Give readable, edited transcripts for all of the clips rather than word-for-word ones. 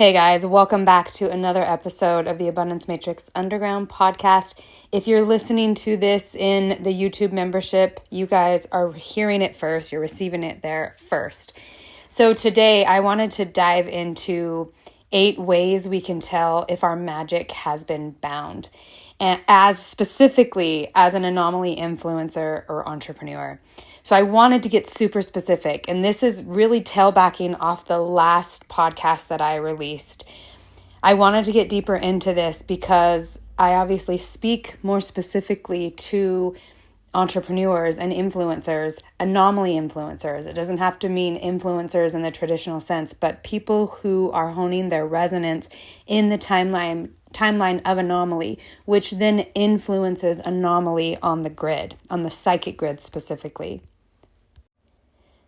Hey guys, welcome back to another episode of the Abundance Matrix Underground podcast. If you're listening to this in the YouTube membership, you guys are hearing it first. You're receiving it there first. So today I wanted to dive into 8 ways we can tell if our magic has been bound, and as specifically as an anomaly influencer or entrepreneur. So I wanted to get super specific, and this is really tailbacking off the last podcast that I released. I wanted to get deeper into this because I obviously speak more specifically to entrepreneurs and influencers, anomaly influencers. It doesn't have to mean influencers in the traditional sense, but people who are honing their resonance in the timeline of anomaly, which then influences anomaly on the grid, on the psychic grid specifically.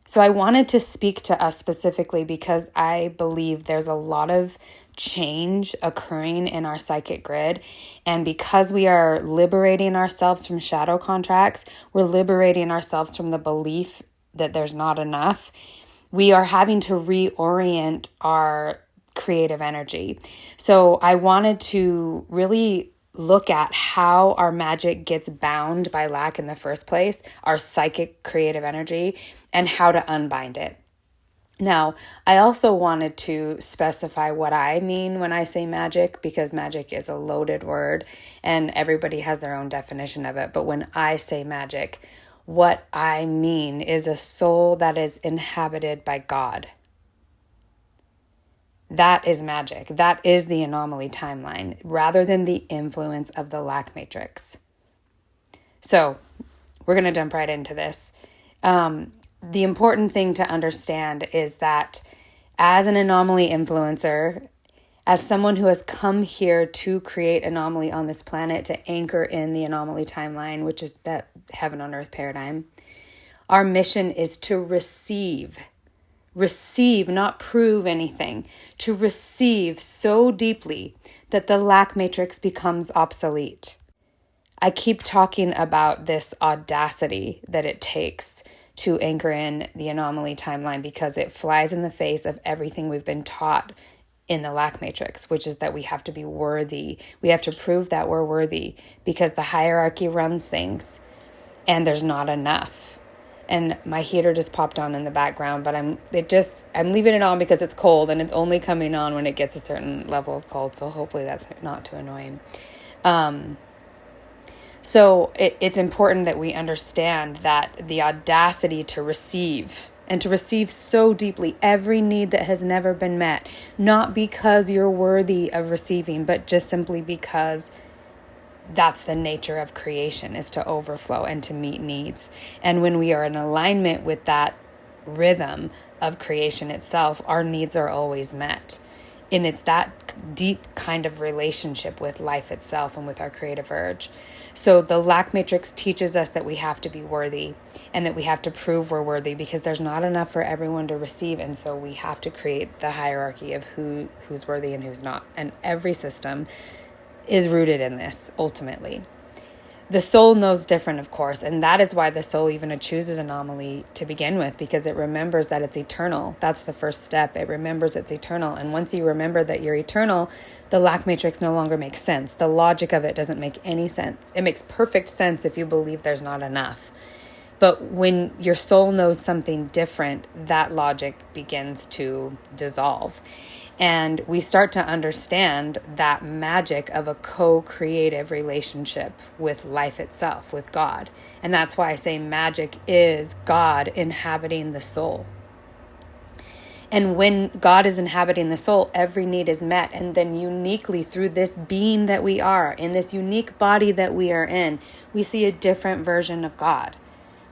So I wanted to speak to us specifically because I believe there's a lot of change occurring in our psychic grid. And because we are liberating ourselves from shadow contracts, we're liberating ourselves from the belief that there's not enough. We are having to reorient our creative energy. So I wanted to really look at how our magic gets bound by lack in the first place, our psychic creative energy, and how to unbind it. Now, I also wanted to specify what I mean when I say magic, because magic is a loaded word and everybody has their own definition of it. But when I say magic, what I mean is a soul that is inhabited by God. That is magic. That is the anomaly timeline, rather than the influence of the lack matrix. So we're going to jump right into this. The important thing to understand is that as an anomaly influencer, as someone who has come here to create anomaly on this planet, to anchor in the anomaly timeline, which is that heaven on earth paradigm, our mission is to receive, not prove anything, to receive so deeply that the lack matrix becomes obsolete. I keep talking about this audacity that it takes to anchor in the anomaly timeline because it flies in the face of everything we've been taught in the lack matrix, which is that we have to be worthy. We have to prove that we're worthy because the hierarchy runs things and there's not enough. And my heater just popped on in the background, but I'm leaving it on because it's cold and it's only coming on when it gets a certain level of cold. So hopefully that's not too annoying. So it's important that we understand that the audacity to receive, and to receive so deeply every need that has never been met, not because you're worthy of receiving, but just simply because that's the nature of creation, is to overflow and to meet needs. And when we are in alignment with that rhythm of creation itself, our needs are always met. And it's that deep kind of relationship with life itself and with our creative urge. So the lack matrix teaches us that we have to be worthy and that we have to prove we're worthy because there's not enough for everyone to receive. And so we have to create the hierarchy of who's worthy and who's not. And every system is rooted in this ultimately. The soul knows different, of course, and that is why the soul even chooses anomaly to begin with, because it remembers that it's eternal. That's the first step. It remembers it's eternal. And once you remember that you're eternal, the lack matrix no longer makes sense. The logic of it doesn't make any sense. It makes perfect sense if you believe there's not enough. But when your soul knows something different, that logic begins to dissolve. And we start to understand that magic of a co-creative relationship with life itself, with God. And that's why I say magic is God inhabiting the soul. And when God is inhabiting the soul, every need is met. And then uniquely through this being that we are, in this unique body that we are in, we see a different version of God.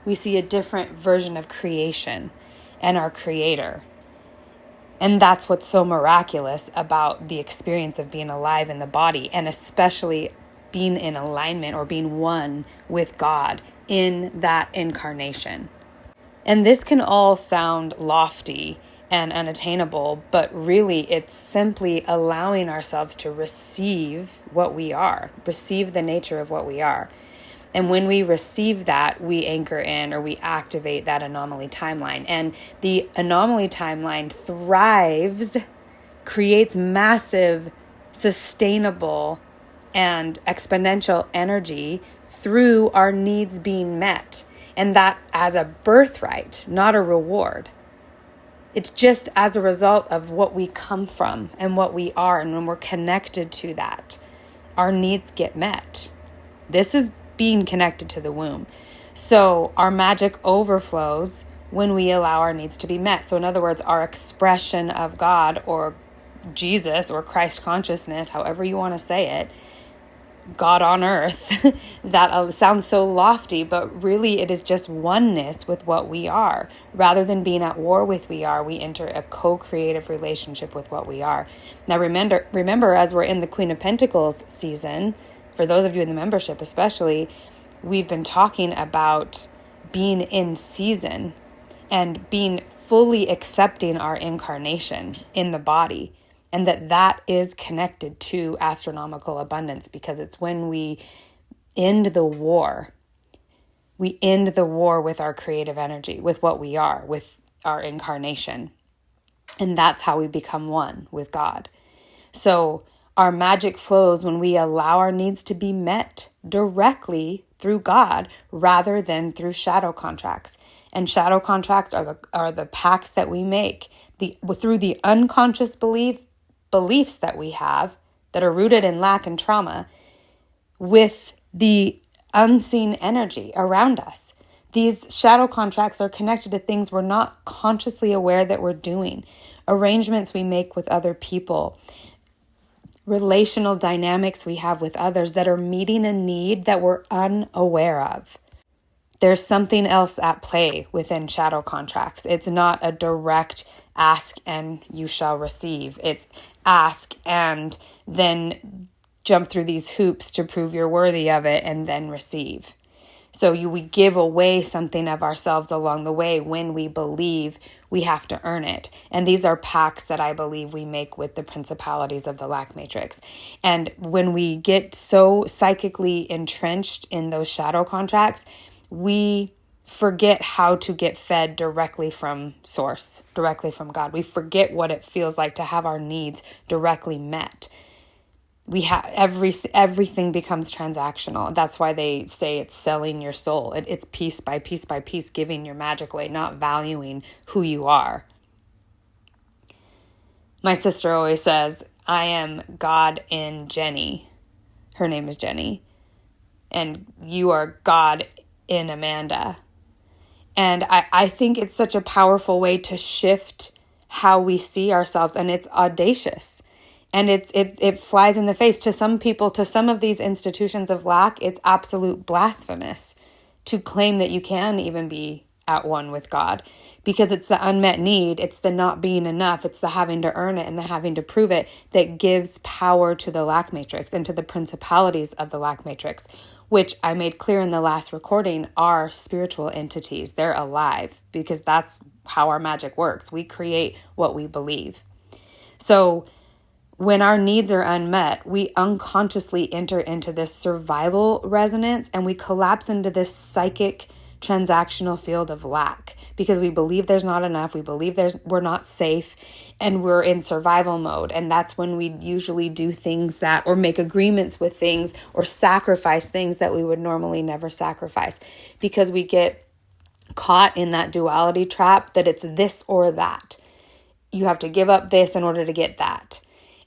We see a different version of creation and our creator. And that's what's so miraculous about the experience of being alive in the body, and especially being in alignment or being one with God in that incarnation. And this can all sound lofty and unattainable, but really it's simply allowing ourselves to receive what we are, receive the nature of what we are. And when we receive that, we anchor in or we activate that anomaly timeline. And the anomaly timeline thrives creates massive, sustainable, and exponential energy through our needs being met. And that as a birthright, not a reward. It's just as a result of what we come from and what we are. And when we're connected to that, our needs get met. This is being connected to the womb. So our magic overflows when we allow our needs to be met. So in other words, our expression of God or Jesus or Christ consciousness, however you want to say it, God on earth, that sounds so lofty, but really it is just oneness with what we are. Rather than being at war with we enter a co-creative relationship with what we are. Now remember, as we're in the Queen of Pentacles season, for those of you in the membership especially, we've been talking about being in season and being fully accepting our incarnation in the body. And that is connected to astronomical abundance, because it's when we end the war. We end the war with our creative energy, with what we are, with our incarnation. And that's how we become one with God. So our magic flows when we allow our needs to be met directly through God rather than through shadow contracts. And shadow contracts are the pacts that we make through the unconscious beliefs that we have that are rooted in lack and trauma with the unseen energy around us. These shadow contracts are connected to things we're not consciously aware that we're doing, arrangements we make with other people, relational dynamics we have with others that are meeting a need that we're unaware of. There's something else at play within shadow contracts. It's not a direct ask and you shall receive. It's ask and then jump through these hoops to prove you're worthy of it and then receive. So we give away something of ourselves along the way when we believe we have to earn it. And these are pacts that I believe we make with the principalities of the lack matrix. And when we get so psychically entrenched in those shadow contracts, we forget how to get fed directly from source, directly from God. We forget what it feels like to have our needs directly met. We have everything becomes transactional. That's why they say it's selling your soul. It's piece by piece by piece, giving your magic away, not valuing who you are. My sister always says, I am God in Jenny. Her name is Jenny. And you are God in Amanda. And I think it's such a powerful way to shift how we see ourselves. And it's audacious. And it flies in the face to some people, to some of these institutions of lack. It's absolute blasphemous to claim that you can even be at one with God, because it's the unmet need. It's the not being enough. It's the having to earn it and the having to prove it that gives power to the lack matrix and to the principalities of the lack matrix, which I made clear in the last recording are spiritual entities. They're alive, because that's how our magic works. We create what we believe. So when our needs are unmet, we unconsciously enter into this survival resonance and we collapse into this psychic transactional field of lack, because we believe there's not enough. We believe we're not safe, and we're in survival mode. And that's when we usually do things that, or make agreements with things, or sacrifice things that we would normally never sacrifice, because we get caught in that duality trap that it's this or that. You have to give up this in order to get that.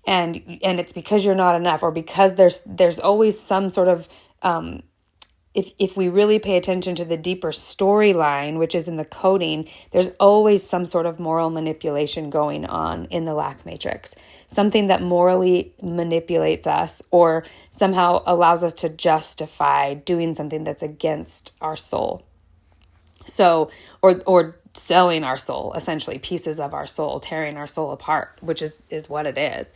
And it's because you're not enough, or because there's always some sort of, if we really pay attention to the deeper storyline, which is in the coding, there's always some sort of moral manipulation going on in the lack matrix. Something that morally manipulates us or somehow allows us to justify doing something that's against our soul. So, or selling our soul, essentially pieces of our soul, tearing our soul apart, which is what it is.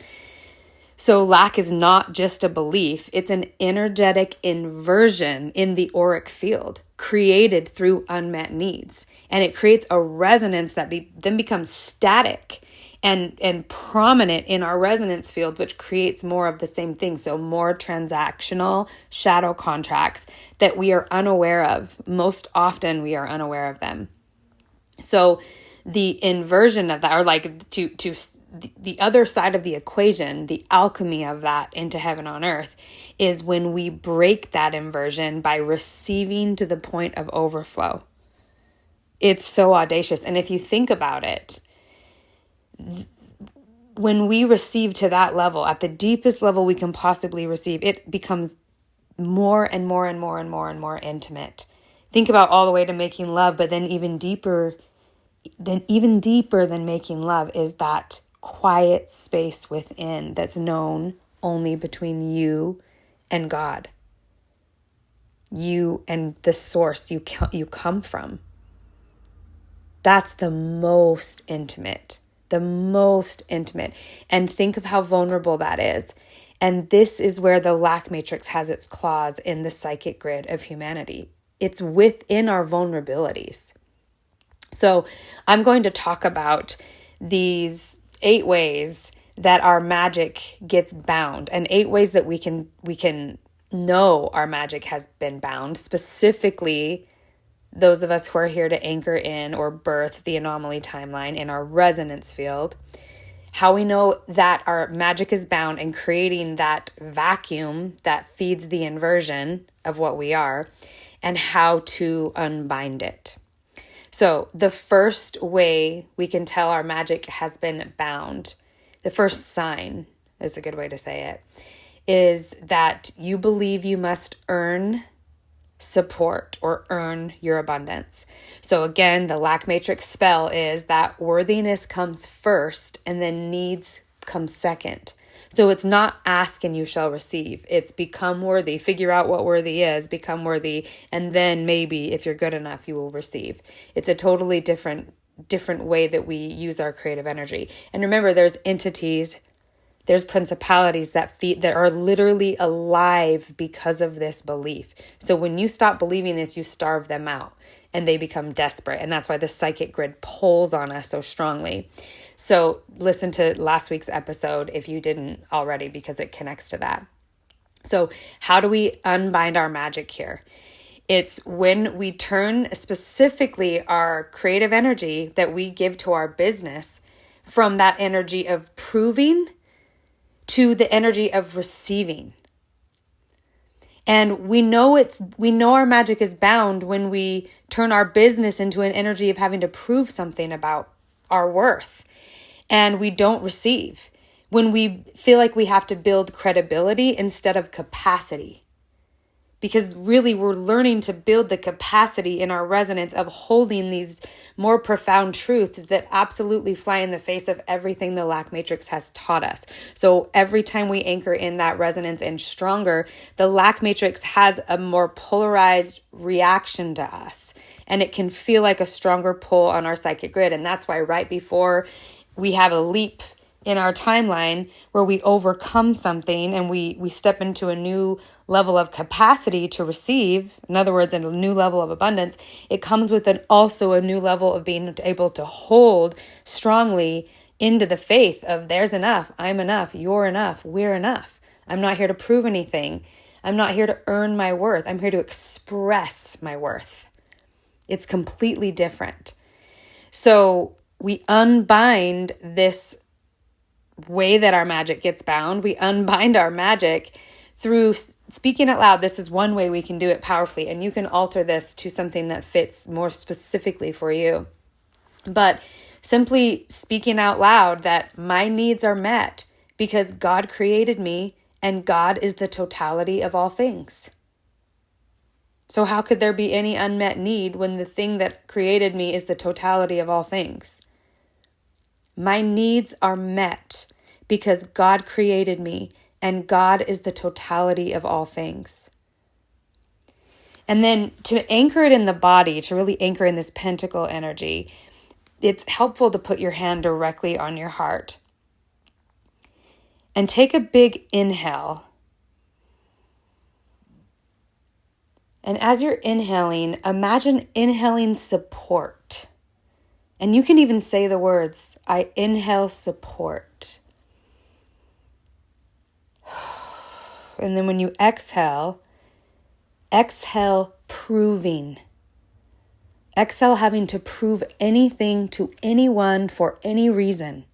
So lack is not just a belief, it's an energetic inversion in the auric field created through unmet needs. And it creates a resonance that then becomes static and prominent in our resonance field, which creates more of the same thing. So more transactional shadow contracts that we are unaware of. Most often we are unaware of them. So the inversion of that, or like to the other side of the equation, the alchemy of that into heaven on earth, is when we break that inversion by receiving to the point of overflow. It's so audacious. And if you think about it, when we receive to that level, at the deepest level we can possibly receive, it becomes more and more and more and more and more intimate. Think about all the way to making love, but then even deeper than making love is that quiet space within that's known only between you and God. You and the source you come from. That's the most intimate. And think of how vulnerable that is. And this is where the lack matrix has its claws in the psychic grid of humanity. It's within our vulnerabilities. So I'm going to talk about these 8 ways that our magic gets bound, and 8 ways that we can know our magic has been bound, specifically those of us who are here to anchor in or birth the anomaly timeline in our resonance field, how we know that our magic is bound and creating that vacuum that feeds the inversion of what we are, and how to unbind it. So the first way we can tell our magic has been bound, the first sign is a good way to say it, is that you believe you must earn support or earn your abundance. So again, the lack matrix spell is that worthiness comes first and then needs come second. So it's not ask and you shall receive. It's become worthy, figure out what worthy is, become worthy, and then maybe if you're good enough, you will receive. It's a totally different way that we use our creative energy. And remember, there's entities, there's principalities that are literally alive because of this belief. So when you stop believing this, you starve them out and they become desperate. And that's why the psychic grid pulls on us so strongly. So listen to last week's episode if you didn't already, because it connects to that. So how do we unbind our magic here? It's when we turn specifically our creative energy that we give to our business from that energy of proving to the energy of receiving. And we know our magic is bound when we turn our business into an energy of having to prove something about our worth, and we don't receive. When we feel like we have to build credibility instead of capacity. Because really we're learning to build the capacity in our resonance of holding these more profound truths that absolutely fly in the face of everything the lack matrix has taught us. So every time we anchor in that resonance and stronger, the lack matrix has a more polarized reaction to us. And it can feel like a stronger pull on our psychic grid. And that's why right before we have a leap in our timeline where we overcome something and we step into a new level of capacity to receive, in other words, a new level of abundance, it comes with also a new level of being able to hold strongly into the faith of there's enough, I'm enough, you're enough, we're enough. I'm not here to prove anything. I'm not here to earn my worth. I'm here to express my worth. It's completely different. So we unbind this way that our magic gets bound. We unbind our magic through speaking out loud. This is one way we can do it powerfully, and you can alter this to something that fits more specifically for you. But simply speaking out loud that my needs are met because God created me and God is the totality of all things. So how could there be any unmet need when the thing that created me is the totality of all things? My needs are met because God created me and God is the totality of all things. And then to anchor it in the body, to really anchor in this pentacle energy, it's helpful to put your hand directly on your heart. And take a big inhale. And as you're inhaling, imagine inhaling support. And you can even say the words, I inhale support. And then when you exhale proving. Exhale having to prove anything to anyone for any reason.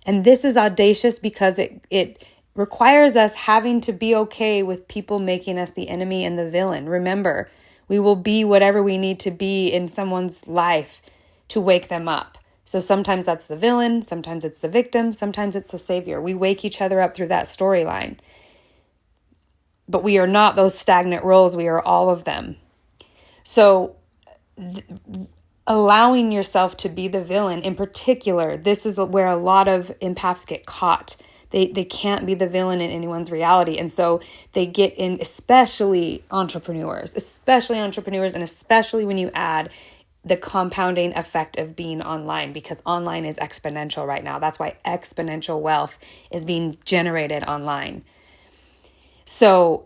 And this is audacious because it requires us having to be okay with people making us the enemy and the villain. Remember, we will be whatever we need to be in someone's life to wake them up. So sometimes that's the villain, sometimes it's the victim, sometimes it's the savior. We wake each other up through that storyline. But we are not those stagnant roles. We are all of them. So allowing yourself to be the villain in particular, this is where a lot of empaths get caught. They can't be the villain in anyone's reality. And so they get in, especially entrepreneurs, and especially when you add the compounding effect of being online, because online is exponential right now. That's why exponential wealth is being generated online. So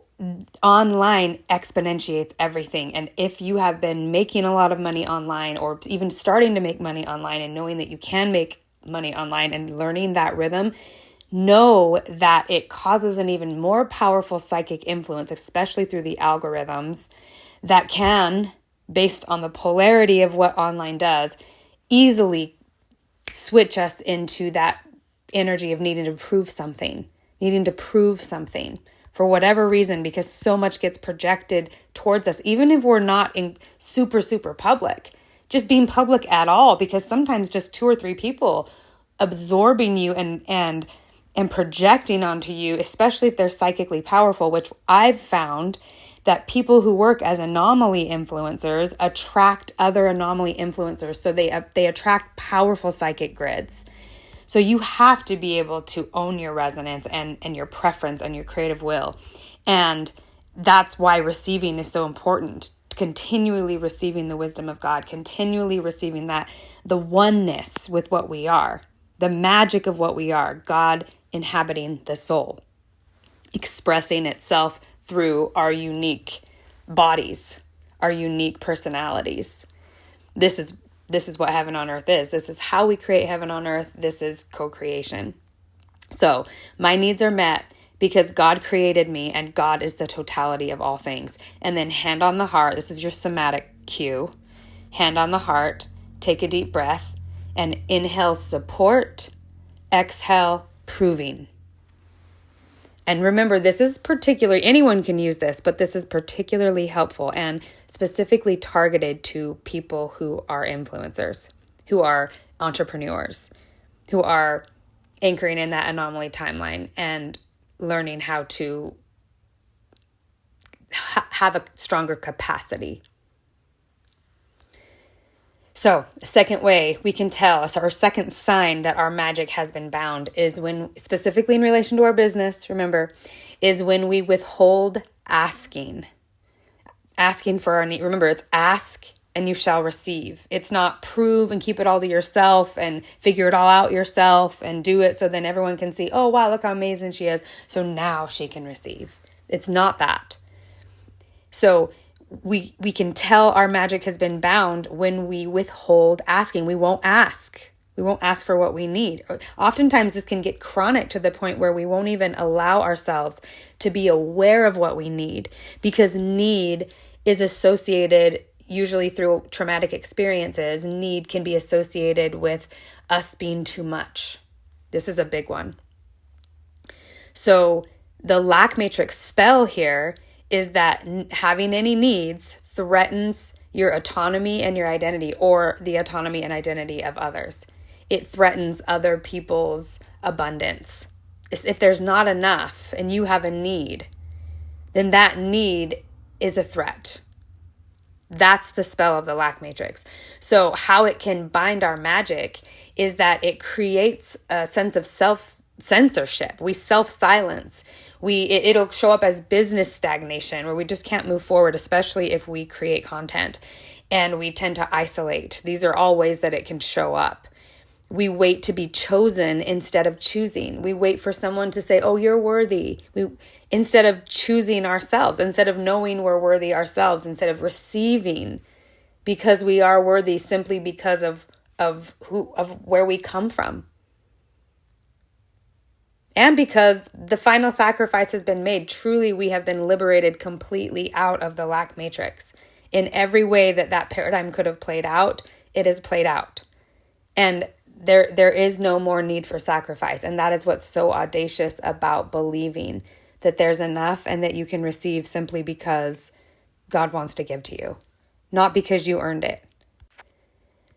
online exponentiates everything. And if you have been making a lot of money online, or even starting to make money online and knowing that you can make money online and learning that rhythm, know that it causes an even more powerful psychic influence, especially through the algorithms, that can, based on the polarity of what online does, easily switch us into that energy of needing to prove something for whatever reason, because so much gets projected towards us, even if we're not in super, super public, just being public at all, because sometimes just 2 or 3 people absorbing you and projecting onto you, especially if they're psychically powerful, which I've found that people who work as anomaly influencers attract other anomaly influencers. So they attract powerful psychic grids. So you have to be able to own your resonance and your preference and your creative will. And that's why receiving is so important. Continually receiving the wisdom of God, continually receiving the oneness with what we are, the magic of what we are, God inhabiting the soul, expressing itself through our unique bodies, our unique personalities. This is what heaven on earth is. This is how we create heaven on earth. This is co-creation. So my needs are met because God created me, and God is the totality of all things. And then hand on the heart. This is your somatic cue. Hand on the heart. Take a deep breath and inhale support. Exhale proving. And remember, this is anyone can use this, but this is particularly helpful and specifically targeted to people who are influencers, who are entrepreneurs, who are anchoring in that anomaly timeline and learning how to have a stronger capacity. So, second way we can tell, our second sign that our magic has been bound is when, specifically in relation to our business, remember, is when we withhold asking for our need. Remember, it's ask and you shall receive. It's not prove and keep it all to yourself and figure it all out yourself and do it so then everyone can see, oh, wow, look how amazing she is. So now she can receive. It's not that. So we can tell our magic has been bound when we withhold asking. We won't ask. We won't ask for what we need. Oftentimes this can get chronic to the point where we won't even allow ourselves to be aware of what we need, because need is associated, usually through traumatic experiences, need can be associated with us being too much. This is a big one. So the lack matrix spell here is that having any needs threatens your autonomy and your identity, or the autonomy and identity of others. It threatens other people's abundance. If there's not enough and you have a need, then that need is a threat. That's the spell of the lack matrix. So how it can bind our magic is that it creates a sense of self-censorship. We self-silence. It'll show up as business stagnation, where we just can't move forward, especially if we create content, and we tend to isolate. These are all ways that it can show up. We wait to be chosen instead of choosing. We wait for someone to say, oh, you're worthy. Instead of choosing ourselves, instead of knowing we're worthy ourselves, instead of receiving because we are worthy simply because of where we come from. And because the final sacrifice has been made, truly we have been liberated completely out of the lack matrix. In every way that paradigm could have played out, it has played out. And there is no more need for sacrifice. And that is what's so audacious about believing that there's enough and that you can receive simply because God wants to give to you, not because you earned it.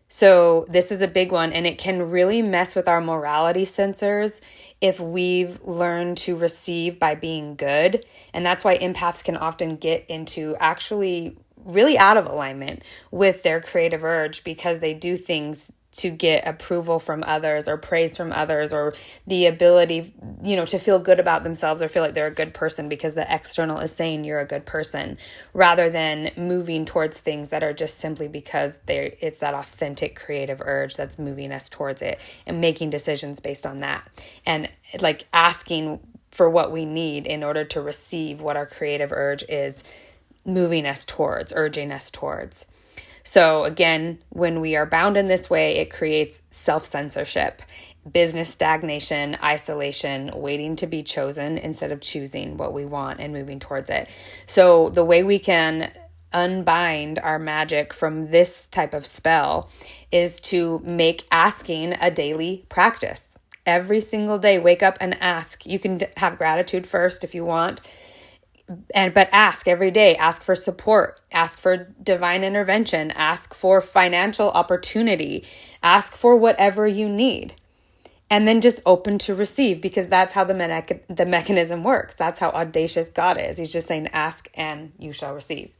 So this is a big one, and it can really mess with our morality sensors if we've learned to receive by being good. And that's why empaths can often get into actually really out of alignment with their creative urge, because they do things to get approval from others or praise from others, or the ability, to feel good about themselves or feel like they're a good person because the external is saying you're a good person, rather than moving towards things that are just simply because it's that authentic creative urge that's moving us towards it, and making decisions based on that, and like asking for what we need in order to receive what our creative urge is moving us towards, urging us towards. So again, when we are bound in this way, it creates self-censorship, business stagnation, isolation, waiting to be chosen instead of choosing what we want and moving towards it. So the way we can unbind our magic from this type of spell is to make asking a daily practice. Every single day, wake up and ask. You can have gratitude first if you want, but ask every day. Ask for support, ask for divine intervention, ask for financial opportunity, ask for whatever you need, and then just open to receive, because that's how the mechanism works. That's how audacious God is. He's just saying, ask and you shall receive.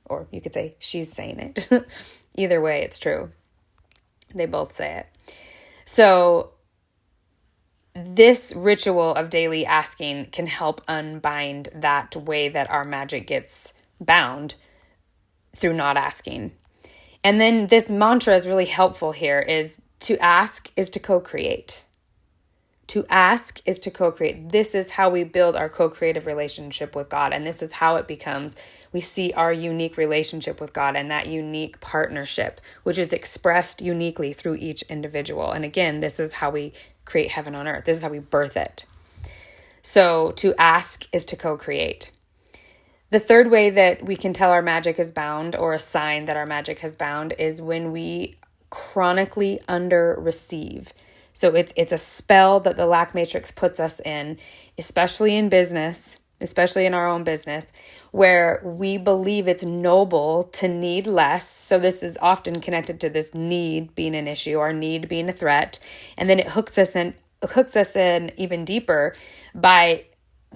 Or you could say, she's saying it. Either way, it's true. They both say it. So this ritual of daily asking can help unbind that way that our magic gets bound through not asking. And then this mantra is really helpful here, is to ask is to co-create. To ask is to co-create. This is how we build our co-creative relationship with God. And this is how it becomes, we see our unique relationship with God and that unique partnership, which is expressed uniquely through each individual. And again, this is how we create heaven on earth. This is how we birth it. So to ask is to co-create. The third way that we can tell our magic is bound, or a sign that our magic has bound, is when we chronically under-receive. So it's a spell that the lack matrix puts us in, especially in business, especially in our own business, where we believe it's noble to need less. So this is often connected to this need being an issue, our need being a threat. And then it hooks us in even deeper by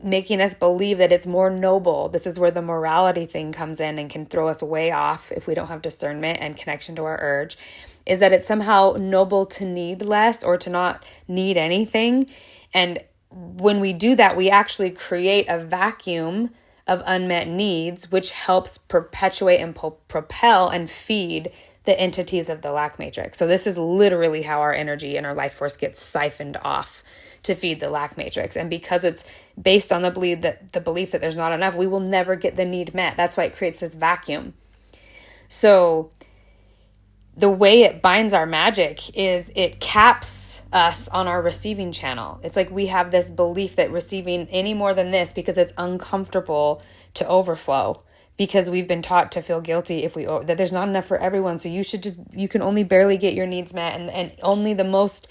making us believe that it's more noble. This is where the morality thing comes in and can throw us way off if we don't have discernment and connection to our urge, is that it's somehow noble to need less or to not need anything. And when we do that, we actually create a vacuum of unmet needs, which helps perpetuate and propel and feed the entities of the lack matrix. So this is literally how our energy and our life force gets siphoned off to feed the lack matrix. And because it's based on the belief that there's not enough, we will never get the need met. That's why it creates this vacuum. So the way it binds our magic is it caps us on our receiving channel. It's like we have this belief that receiving any more than this, because it's uncomfortable to overflow, because we've been taught to feel guilty that there's not enough for everyone. So you can only barely get your needs met, and only the most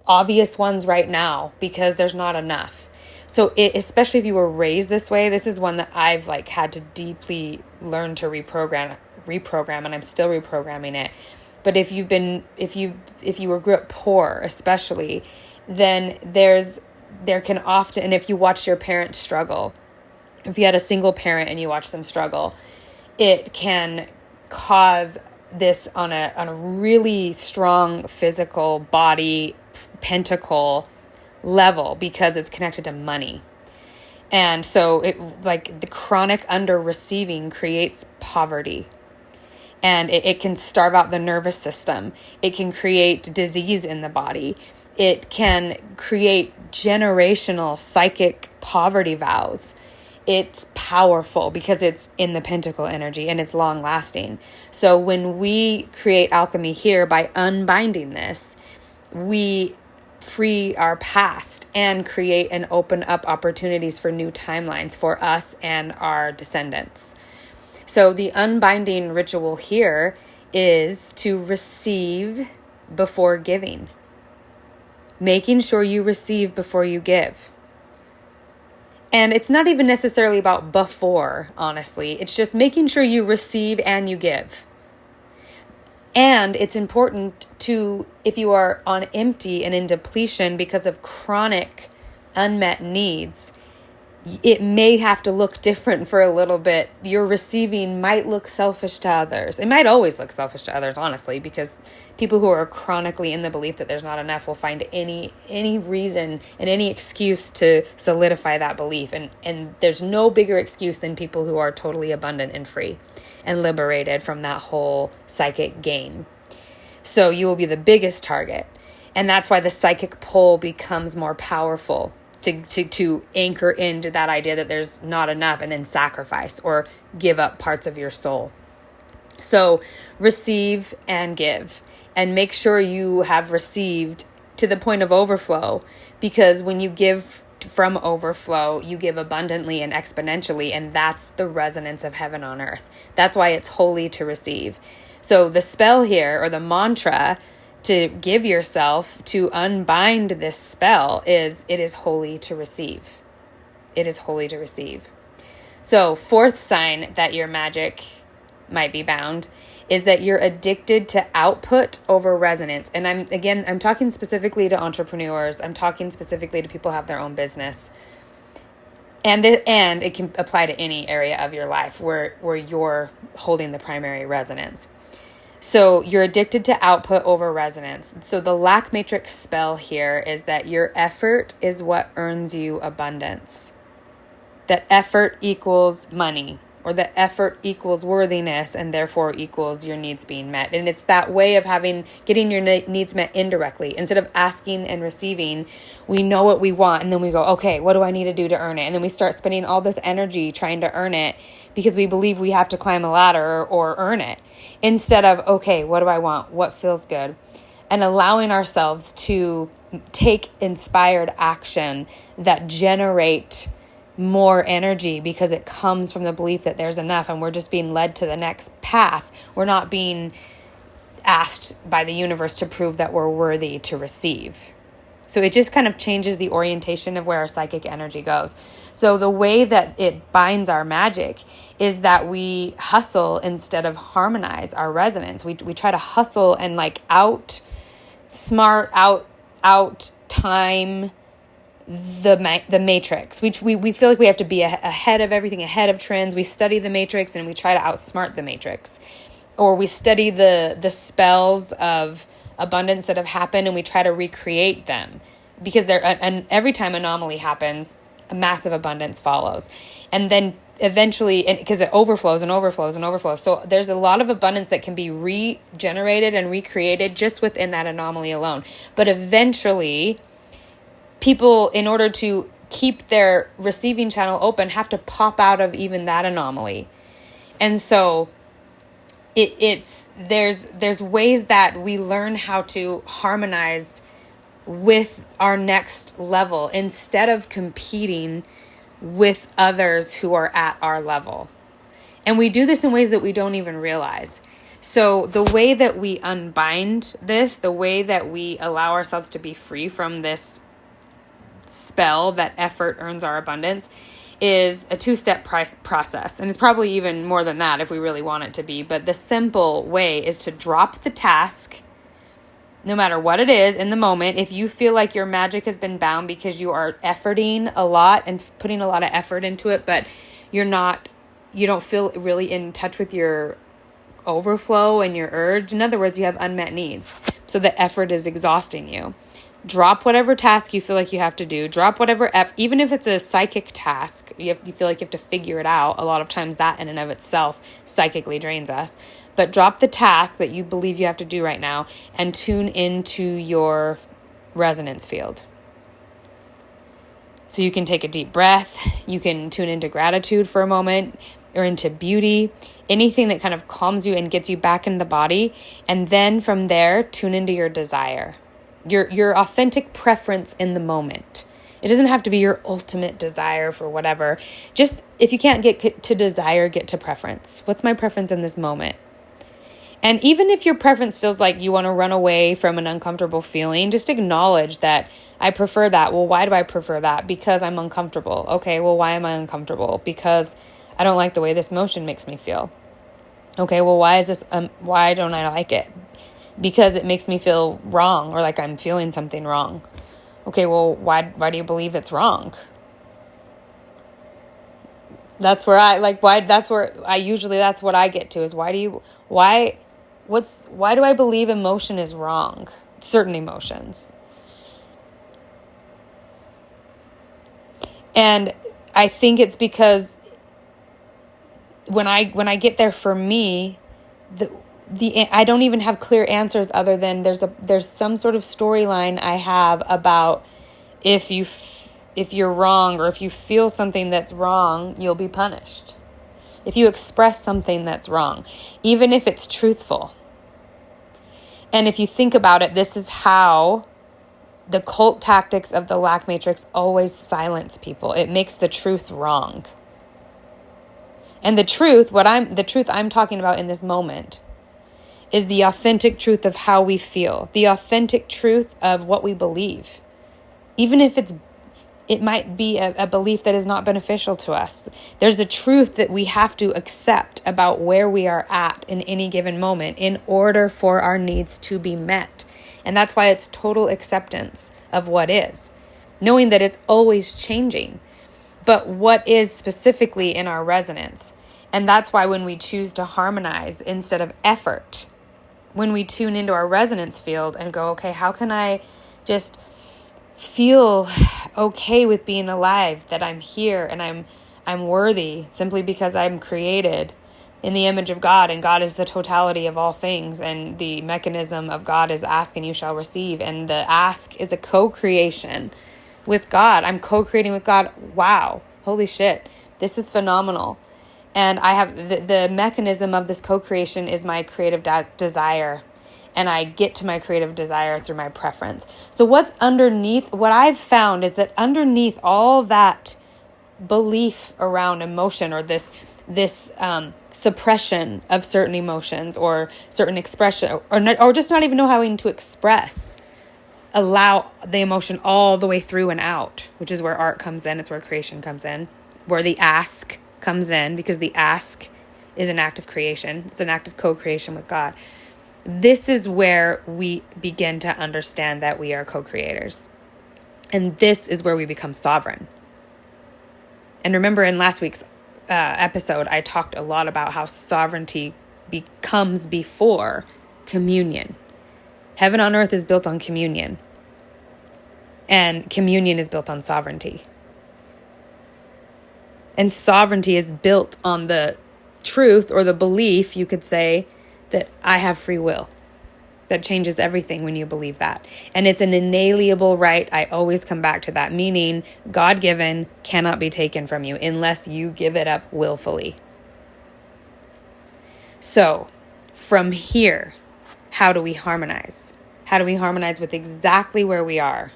obvious ones right now, because there's not enough. So especially if you were raised this way, this is one that I've had to deeply learn to reprogram, and I'm still reprogramming it. But if you grew up poor, especially, then there can often, and if you watch your parents struggle, if you had a single parent and you watch them struggle, it can cause this on a really strong physical body pentacle level, because it's connected to money. And so the chronic under receiving creates poverty. And it can starve out the nervous system. It can create disease in the body. It can create generational psychic poverty vows. It's powerful because it's in the pentacle energy and it's long lasting. So when we create alchemy here by unbinding this, we free our past and create and open up opportunities for new timelines for us and our descendants. So the unbinding ritual here is to receive before giving. Making sure you receive before you give. And it's not even necessarily about before, honestly. It's just making sure you receive and you give. And it's important to, if you are on empty and in depletion because of chronic unmet needs, it may have to look different for a little bit. Your receiving might look selfish to others. It might always look selfish to others, honestly, because people who are chronically in the belief that there's not enough will find any reason and any excuse to solidify that belief. And there's no bigger excuse than people who are totally abundant and free and liberated from that whole psychic game. So you will be the biggest target. And that's why the psychic pole becomes more powerful. To anchor into that idea that there's not enough and then sacrifice or give up parts of your soul. So receive and give, and make sure you have received to the point of overflow, because when you give from overflow, you give abundantly and exponentially, and that's the resonance of heaven on earth. That's why it's holy to receive. So the spell here, or the mantra to give yourself to unbind this spell, is it is holy to receive. It is holy to receive. So fourth sign that your magic might be bound is that you're addicted to output over resonance. And I'm talking specifically to entrepreneurs. I'm talking specifically to people who have their own business. And it can apply to any area of your life where you're holding the primary resonance. So you're addicted to output over resonance. So the lack matrix spell here is that your effort is what earns you abundance. That effort equals money, or that effort equals worthiness, and therefore equals your needs being met. And it's that way of getting your needs met indirectly. Instead of asking and receiving, we know what we want, and then we go, okay, what do I need to do to earn it? And then we start spending all this energy trying to earn it because we believe we have to climb a ladder or earn it. Instead of, okay, what do I want? What feels good? And allowing ourselves to take inspired action that generate more energy because it comes from the belief that there's enough, and we're just being led to the next path. We're not being asked by the universe to prove that we're worthy to receive. So it just kind of changes the orientation of where our psychic energy goes. So the way that it binds our magic is that we hustle instead of harmonize our resonance. We try to hustle and out time the matrix. We feel like we have to be ahead of everything, ahead of trends. We study the matrix and we try to outsmart the matrix. Or we study the spells of abundance that have happened and we try to recreate them, because and every time anomaly happens, a massive abundance follows. And then eventually, because it overflows and overflows and overflows. So there's a lot of abundance that can be regenerated and recreated just within that anomaly alone. But eventually, people, in order to keep their receiving channel open, have to pop out of even that anomaly. And so there's ways that we learn how to harmonize with our next level instead of competing with others who are at our level. And we do this in ways that we don't even realize. So the way that we unbind this, the way that we allow ourselves to be free from this spell that effort earns our abundance, is a two-step process. And it's probably even more than that if we really want it to be. But the simple way is to drop the task, no matter what it is in the moment. If you feel like your magic has been bound because you are efforting a lot and putting a lot of effort into it, but you don't feel really in touch with your overflow and your urge. In other words, you have unmet needs. So the effort is exhausting you. Drop whatever task you feel like you have to do. Drop whatever, even if it's a psychic task, you feel like you have to figure it out. A lot of times that in and of itself psychically drains us. But drop the task that you believe you have to do right now and tune into your resonance field. So you can take a deep breath. You can tune into gratitude for a moment, or into beauty, anything that kind of calms you and gets you back in the body. And then from there, tune into your desire. Your authentic preference in the moment. It doesn't have to be your ultimate desire for whatever. Just if you can't get to desire, get to preference. What's my preference in this moment? And even if your preference feels like you want to run away from an uncomfortable feeling, just acknowledge that I prefer that. Well, why do I prefer that? Because I'm uncomfortable. Okay, well, why am I uncomfortable? Because I don't like the way this emotion makes me feel. Okay, well, why don't I like it? Because it makes me feel wrong, or like I'm feeling something wrong. Okay, well, why do you believe it's wrong? That's what I get to is why do I believe emotion is wrong? Certain emotions. And I think it's because when I get there, for me, I don't even have clear answers other than there's some sort of storyline I have about if you're wrong, or if you feel something that's wrong, you'll be punished. If you express something that's wrong, even if it's truthful. And if you think about it, this is how the cult tactics of the lack matrix always silence people. It makes the truth wrong. And the truth I'm talking about in this moment is the authentic truth of how we feel, the authentic truth of what we believe. Even if it might be a belief that is not beneficial to us. There's a truth that we have to accept about where we are at in any given moment in order for our needs to be met. And that's why it's total acceptance of what is, knowing that it's always changing, but what is specifically in our resonance. And that's why when we choose to harmonize instead of effort, when we tune into our resonance field and go, okay, how can I just feel okay with being alive, that I'm here and I'm worthy simply because I'm created in the image of God, and God is the totality of all things, and the mechanism of God is ask and you shall receive, and the ask is a co-creation with God. I'm co-creating with God. Wow, holy shit, this is phenomenal. And I have the mechanism of this co-creation is my creative desire. And I get to my creative desire through my preference. So what I've found is that underneath all that belief around emotion, or this suppression of certain emotions or certain expression, or just not even know how to express, allow the emotion all the way through and out, which is where art comes in. It's where creation comes in, where the ask comes in, because the ask is an act of creation. It's an act of co-creation with God. This is where we begin to understand that we are co-creators. And this is where we become sovereign. And remember, in last week's episode, I talked a lot about how sovereignty comes before communion. Heaven on earth is built on communion. And communion is built on sovereignty. And sovereignty is built on the truth, or the belief, you could say, that I have free will. That changes everything when you believe that. And it's an inalienable right. I always come back to that, meaning God-given, cannot be taken from you unless you give it up willfully. So from here, how do we harmonize? How do we harmonize with exactly where we are?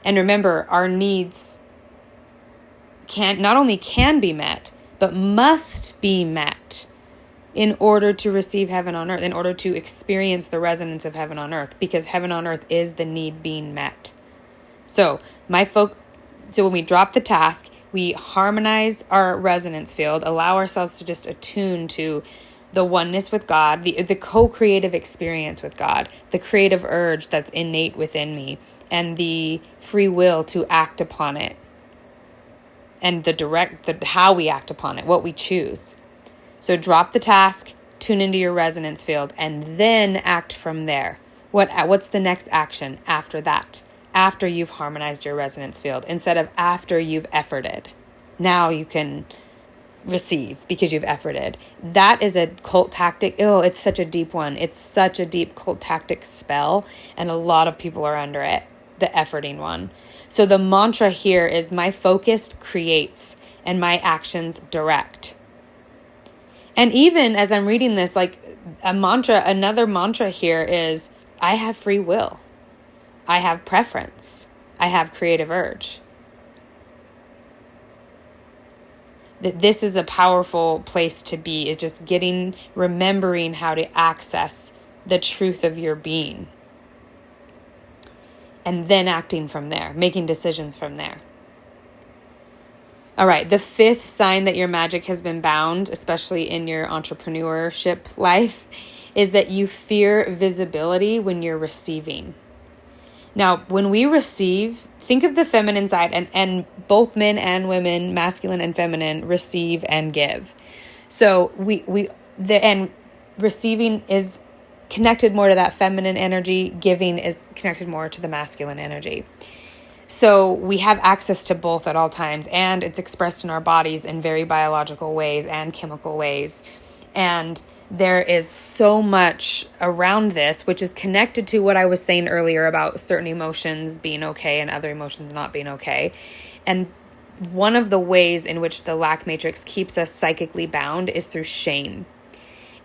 And remember, our needs not only can be met, but must be met in order to receive heaven on earth, in order to experience the resonance of heaven on earth, because heaven on earth is the need being met. So when we drop the task, we harmonize our resonance field, allow ourselves to just attune to the oneness with God, the co-creative experience with God, the creative urge that's innate within me, and the free will to act upon it, and how we act upon it, what we choose. So drop the task, tune into your resonance field, and then act from there. What's the next action after that? After you've harmonized your resonance field, instead of after you've efforted. Now you can receive because you've efforted. That is a cult tactic. Oh, it's such a deep one. It's such a deep cult tactic spell, and a lot of people are under it, the efforting one. So the mantra here is my focus creates and my actions direct. And even as I'm reading this, like another mantra here is, I have free will. I have preference. I have creative urge. This is a powerful place to be, is just remembering how to access the truth of your being. And then acting from there, making decisions from there. All right, the fifth sign that your magic has been bound, especially in your entrepreneurship life, is that you fear visibility when you're receiving. Now, when we receive, think of the feminine side, and both men and women, masculine and feminine, receive and give. So receiving is connected more to that feminine energy. Giving is connected more to the masculine energy. So we have access to both at all times, and it's expressed in our bodies in very biological ways and chemical ways. And there is so much around this, which is connected to what I was saying earlier about certain emotions being okay and other emotions not being okay. And one of the ways in which the lack matrix keeps us psychically bound is through shame.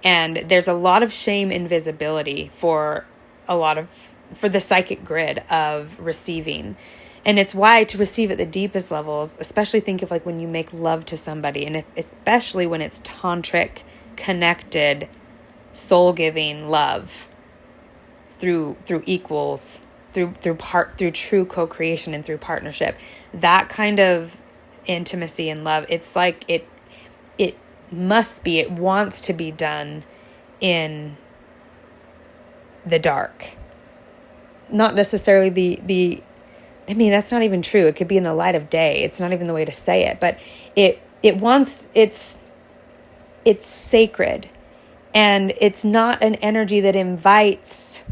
And there's a lot of shame and visibility for the psychic grid of receiving. And it's why to receive at the deepest levels, especially think of like when you make love to somebody, and especially when it's tantric, connected, soul-giving love through equals, through true co-creation and through partnership. That kind of intimacy and love, it's like it wants to be done in the dark. Not necessarily that's not even true. It could be in the light of day. It's not even the way to say it, but it's sacred, and it's not an energy that invites.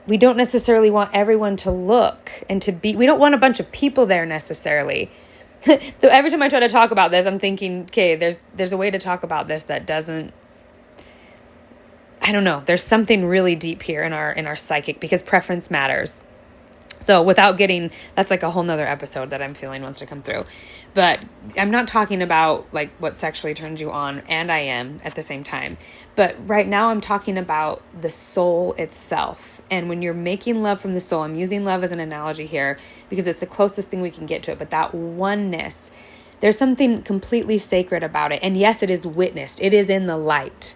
We don't necessarily want everyone to look and to be, we don't want a bunch of people there necessarily. So every time I try to talk about this, I'm thinking, okay, there's a way to talk about this that doesn't, I don't know. There's something really deep here in our psychic, because preference matters. So that's like a whole nother episode that I'm feeling wants to come through. But I'm not talking about like what sexually turns you on, and I am at the same time. But right now I'm talking about the soul itself. And when you're making love from the soul, I'm using love as an analogy here because it's the closest thing we can get to it. But that oneness, there's something completely sacred about it. And yes, it is witnessed. It is in the light.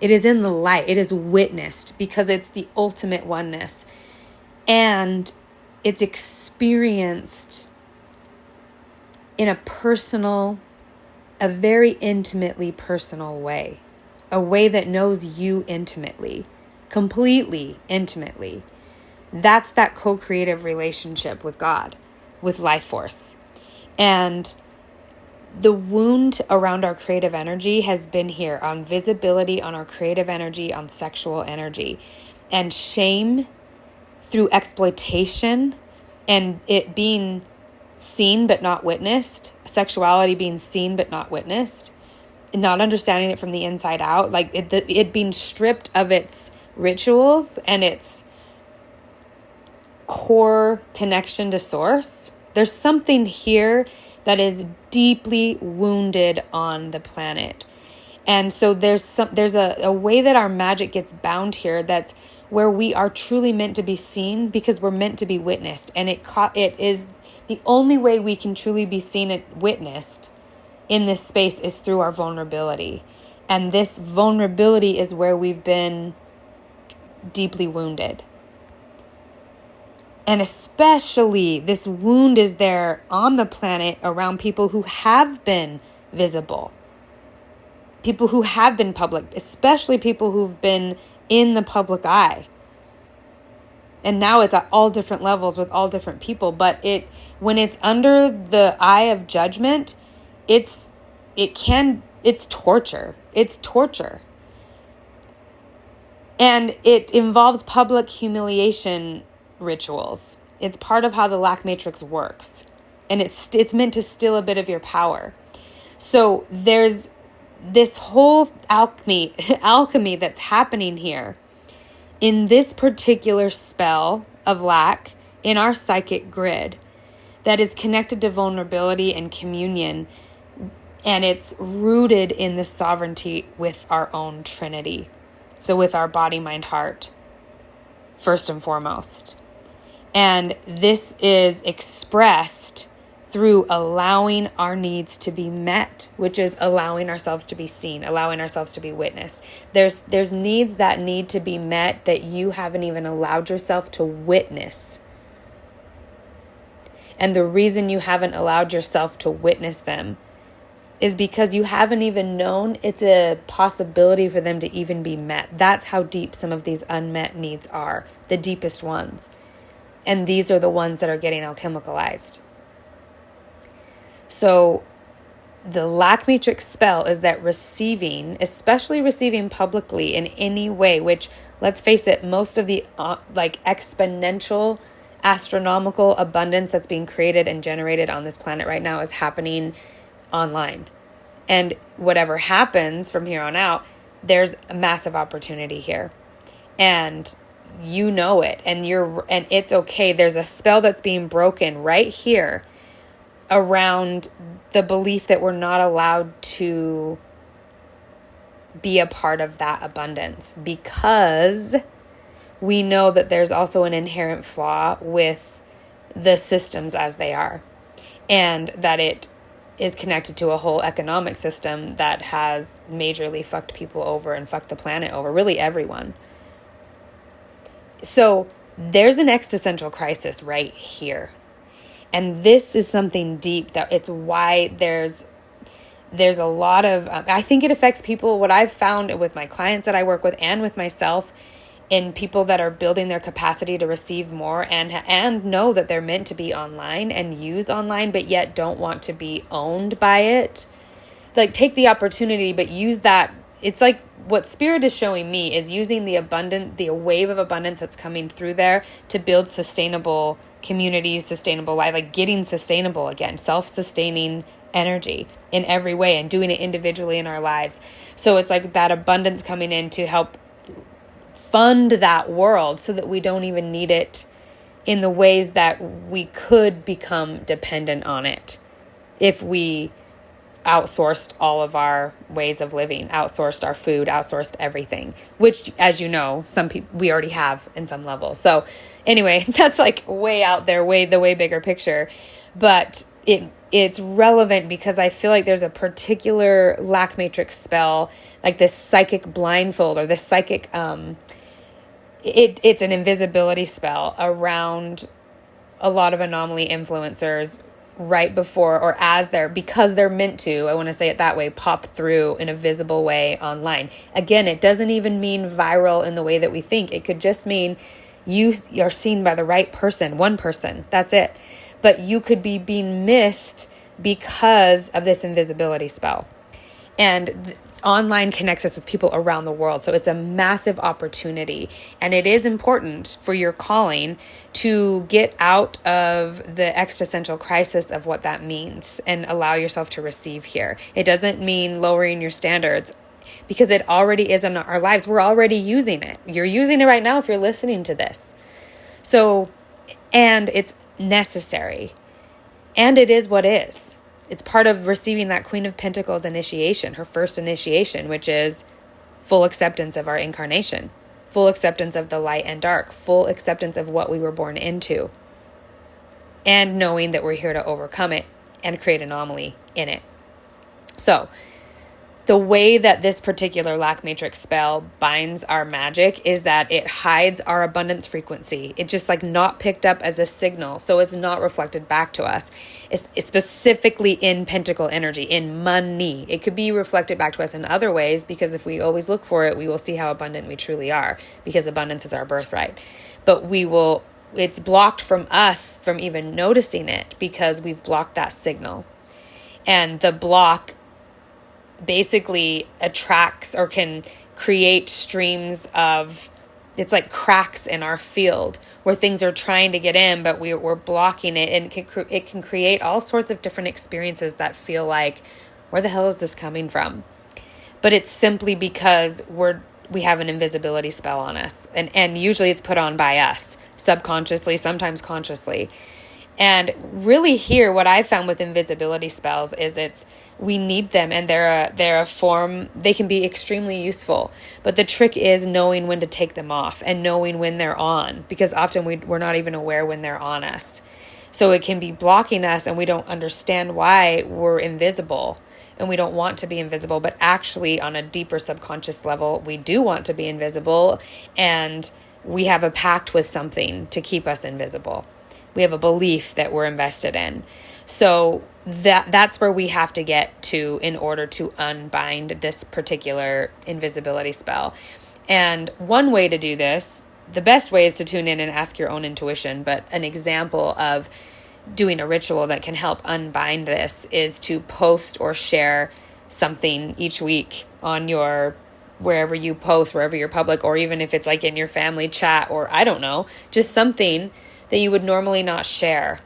It is in the light. It is witnessed because it's the ultimate oneness. And it's experienced in a very intimately personal way, a way that knows you intimately, completely intimately. That's that co-creative relationship with God, with life force. And the wound around our creative energy has been here on visibility, on our creative energy, on sexual energy, and shame through exploitation and it being seen but not witnessed, sexuality being seen but not witnessed, and not understanding it from the inside out, like it being stripped of its rituals and its core connection to source. There's something here that is deeply wounded on the planet. And so there's a way that our magic gets bound here that's where we are truly meant to be seen because we're meant to be witnessed. And it is the only way we can truly be seen and witnessed in this space is through our vulnerability. And this vulnerability is where we've been deeply wounded. And especially this wound is there on the planet around people who have been visible, people who have been public, especially people who've been in the public eye. And now it's at all different levels with all different people. But when it's under the eye of judgment, it's torture. It's torture. And it involves public humiliation rituals. It's part of how the lack matrix works. And it's meant to steal a bit of your power. So there's this whole alchemy that's happening here in this particular spell of lack in our psychic grid that is connected to vulnerability and communion, and it's rooted in the sovereignty with our own Trinity. So with our body, mind, heart, first and foremost. And this is expressed through allowing our needs to be met, which is allowing ourselves to be seen, allowing ourselves to be witnessed. There's needs that need to be met that you haven't even allowed yourself to witness. And the reason you haven't allowed yourself to witness them is because you haven't even known it's a possibility for them to even be met. That's how deep some of these unmet needs are, the deepest ones. And these are the ones that are getting alchemicalized. So the lack matrix spell is that receiving, especially receiving publicly in any way, which, let's face it, most of the exponential astronomical abundance that's being created and generated on this planet right now is happening online. And whatever happens from here on out, there's a massive opportunity here. And you know it, and it's okay. There's a spell that's being broken right here around the belief that we're not allowed to be a part of that abundance, because we know that there's also an inherent flaw with the systems as they are, and that it is connected to a whole economic system that has majorly fucked people over and fucked the planet over, really everyone. So there's an existential crisis right here. And this is something deep, that it's why there's a lot of, I think it affects people. What I've found with my clients that I work with and with myself, in people that are building their capacity to receive more and know that they're meant to be online and use online, but yet don't want to be owned by it. Like, take the opportunity, but use that. It's like what Spirit is showing me is using the wave of abundance that's coming through there to build sustainable communities, sustainable life, like getting sustainable again, self-sustaining energy in every way, and doing it individually in our lives. So it's like that abundance coming in to help fund that world so that we don't even need it in the ways that we could become dependent on it if we outsourced all of our ways of living, outsourced our food, outsourced everything, which, as you know, some people we already have in some level. So anyway, that's like way out there, the way bigger picture, but it's relevant because I feel like there's a particular lack matrix spell, like this psychic blindfold or this psychic, it's an invisibility spell around a lot of anomaly influencers right before or because they're meant to, I want to say it that way, pop through in a visible way online. Again, it doesn't even mean viral in the way that we think. It could just mean you are seen by the right person, one person, that's it. But you could be being missed because of this invisibility spell. And online connects us with people around the world. So it's a massive opportunity. And it is important for your calling to get out of the existential crisis of what that means and allow yourself to receive here. It doesn't mean lowering your standards, because it already is in our lives. We're already using it. You're using it right now if you're listening to this. So, and it's necessary. And it is what is. It's part of receiving that Queen of Pentacles initiation, her first initiation, which is full acceptance of our incarnation, full acceptance of the light and dark, full acceptance of what we were born into, and knowing that we're here to overcome it and create anomaly in it. So the way that this particular lack matrix spell binds our magic is that it hides our abundance frequency. It's just like not picked up as a signal. So it's not reflected back to us. It's specifically in pentacle energy, in money. It could be reflected back to us in other ways, because if we always look for it, we will see how abundant we truly are, because abundance is our birthright. But it's blocked from us from even noticing it because we've blocked that signal. And the block basically attracts or can create streams of, it's like cracks in our field where things are trying to get in, but we're blocking it, and it can create all sorts of different experiences that feel like, where the hell is this coming from? But it's simply because we have an invisibility spell on us, and usually it's put on by us subconsciously, sometimes consciously. And really here, what I found with invisibility spells is we need them, and they're a form, they can be extremely useful. But the trick is knowing when to take them off and knowing when they're on, because often we're not even aware when they're on us. So it can be blocking us, and we don't understand why we're invisible, and we don't want to be invisible, but actually on a deeper subconscious level, we do want to be invisible, and we have a pact with something to keep us invisible. We have a belief that we're invested in. So that's where we have to get to in order to unbind this particular invisibility spell. And one way to do this, the best way is to tune in and ask your own intuition. But an example of doing a ritual that can help unbind this is to post or share something each week on your, wherever you post, wherever you're public, or even if it's like in your family chat, or I don't know, just something that you would normally not share.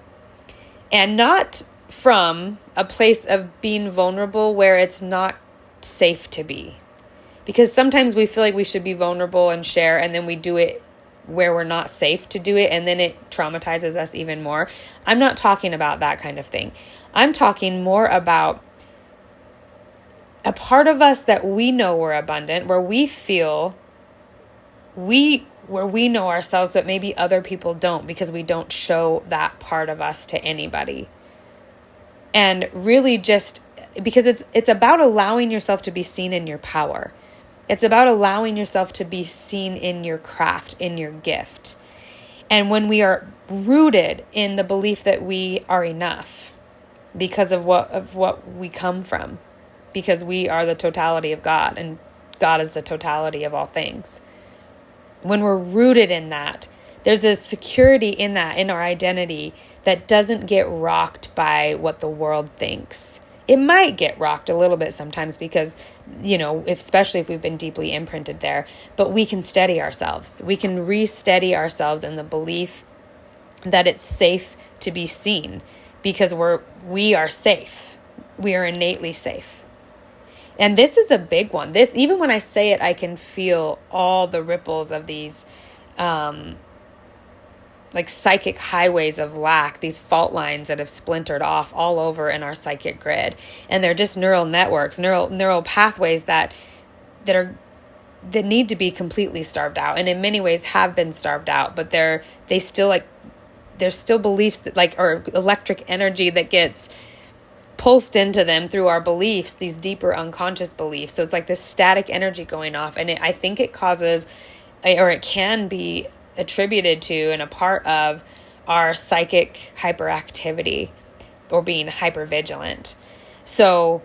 And not from a place of being vulnerable where it's not safe to be. Because sometimes we feel like we should be vulnerable and share, and then we do it where we're not safe to do it, and then it traumatizes us even more. I'm not talking about that kind of thing. I'm talking more about a part of us that we know we're abundant, where we feel where we know ourselves, but maybe other people don't, because we don't show that part of us to anybody. And really just because it's about allowing yourself to be seen in your power. It's about allowing yourself to be seen in your craft, in your gift. And when we are rooted in the belief that we are enough because of what we come from, because we are the totality of God, and God is the totality of all things. When we're rooted in that, there's a security in that, in our identity, that doesn't get rocked by what the world thinks. It might get rocked a little bit sometimes because, especially if we've been deeply imprinted there, but we can steady ourselves. We can re-steady ourselves in the belief that it's safe to be seen, because we are safe. We are innately safe. And this is a big one. This, even when I say it, I can feel all the ripples of these like psychic highways of lack, these fault lines that have splintered off all over in our psychic grid. And they're just neural networks, neural pathways that need to be completely starved out, and in many ways have been starved out, but there's still beliefs that or electric energy that gets pulsed into them through our beliefs, these deeper unconscious beliefs. So it's like this static energy going off, and I think it causes, or it can be attributed to and a part of our psychic hyperactivity or being hypervigilant. So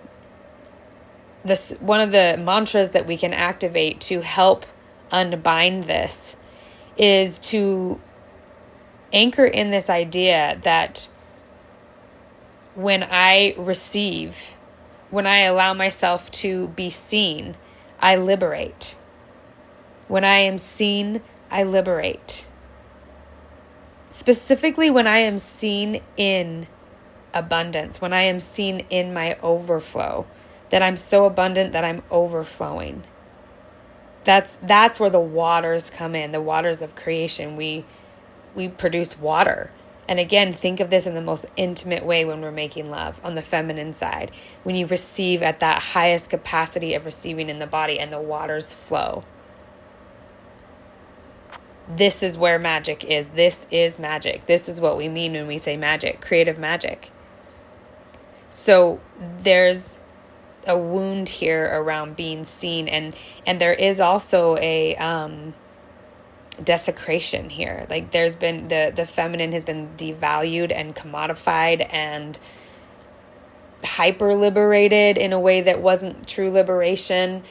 one of the mantras that we can activate to help unbind this is to anchor in this idea that when I receive, when I allow myself to be seen, I liberate. When I am seen, I liberate. Specifically when I am seen in abundance, when I am seen in my overflow, that I'm so abundant that I'm overflowing. That's where the waters come in, the waters of creation. We produce water. And again, think of this in the most intimate way when we're making love on the feminine side. When you receive at that highest capacity of receiving in the body and the waters flow. This is where magic is. This is magic. This is what we mean when we say magic, creative magic. So there's a wound here around being seen, and there is also a desecration here. Like there's been the feminine has been devalued and commodified and hyper liberated in a way that wasn't true liberation.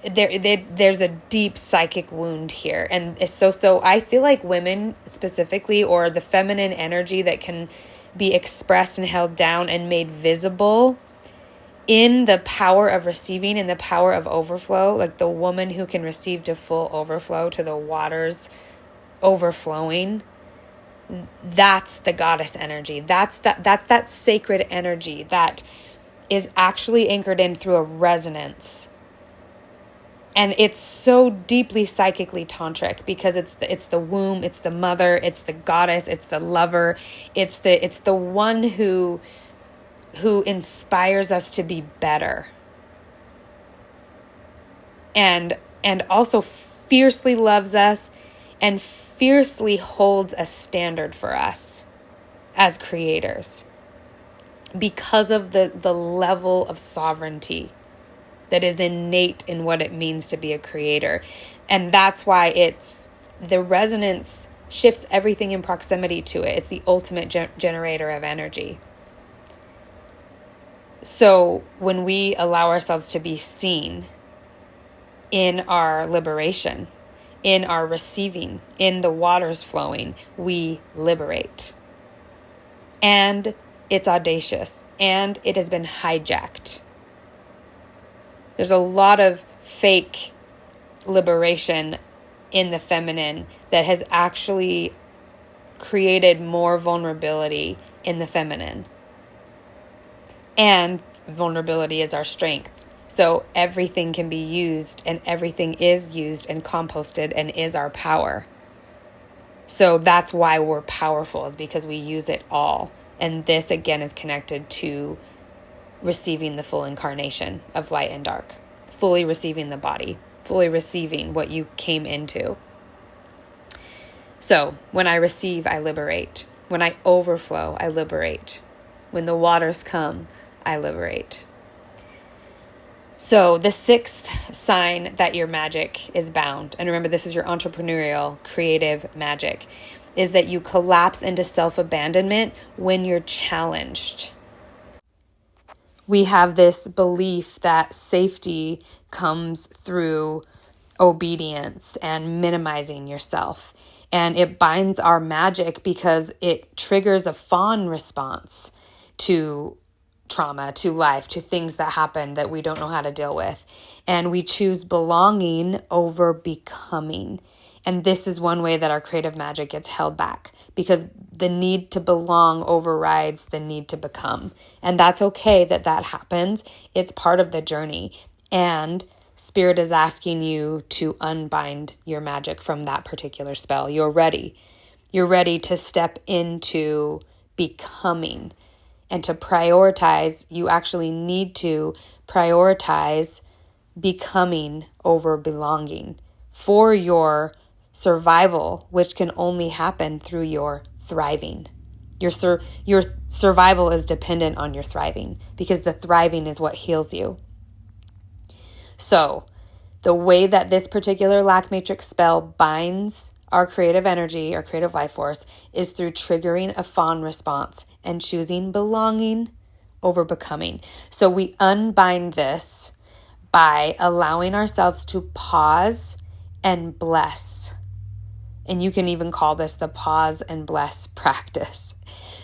There's a deep psychic wound here, and so I feel like women specifically, or the feminine energy that can be expressed and held down and made visible in the power of receiving, in the power of overflow, like the woman who can receive to full overflow, to the waters overflowing, that's the goddess energy. That's that sacred energy that is actually anchored in through a resonance. And it's so deeply psychically tantric because it's the womb, it's the mother, it's the goddess, it's the lover, it's the one who inspires us to be better. And also fiercely loves us and fiercely holds a standard for us as creators because of the level of sovereignty that is innate in what it means to be a creator. And that's why the resonance shifts everything in proximity to it. It's the ultimate generator of energy. So when we allow ourselves to be seen in our liberation, in our receiving, in the waters flowing, we liberate. And it's audacious, and it has been hijacked. There's a lot of fake liberation in the feminine that has actually created more vulnerability in the feminine. And vulnerability is our strength. So everything can be used, and everything is used and composted and is our power. So that's why we're powerful, is because we use it all. And this again is connected to receiving the full incarnation of light and dark, fully receiving the body, fully receiving what you came into. So when I receive, I liberate. When I overflow, I liberate. When the waters come, I liberate. So the sixth sign that your magic is bound, and remember this is your entrepreneurial, creative magic, is that you collapse into self-abandonment when you're challenged. We have this belief that safety comes through obedience and minimizing yourself. And it binds our magic because it triggers a fawn response to trauma, to life, to things that happen that we don't know how to deal with. And we choose belonging over becoming. And this is one way that our creative magic gets held back, because the need to belong overrides the need to become. And that's okay that happens. It's part of the journey. And Spirit is asking you to unbind your magic from that particular spell. You're ready. You're ready to step into becoming. And to prioritize, you actually need to prioritize becoming over belonging for your survival, which can only happen through your thriving. Your survival is dependent on your thriving, because the thriving is what heals you. So the way that this particular lack matrix spell binds our creative energy, our creative life force, is through triggering a fawn response and choosing belonging over becoming. So we unbind this by allowing ourselves to pause and bless. And you can even call this the pause and bless practice.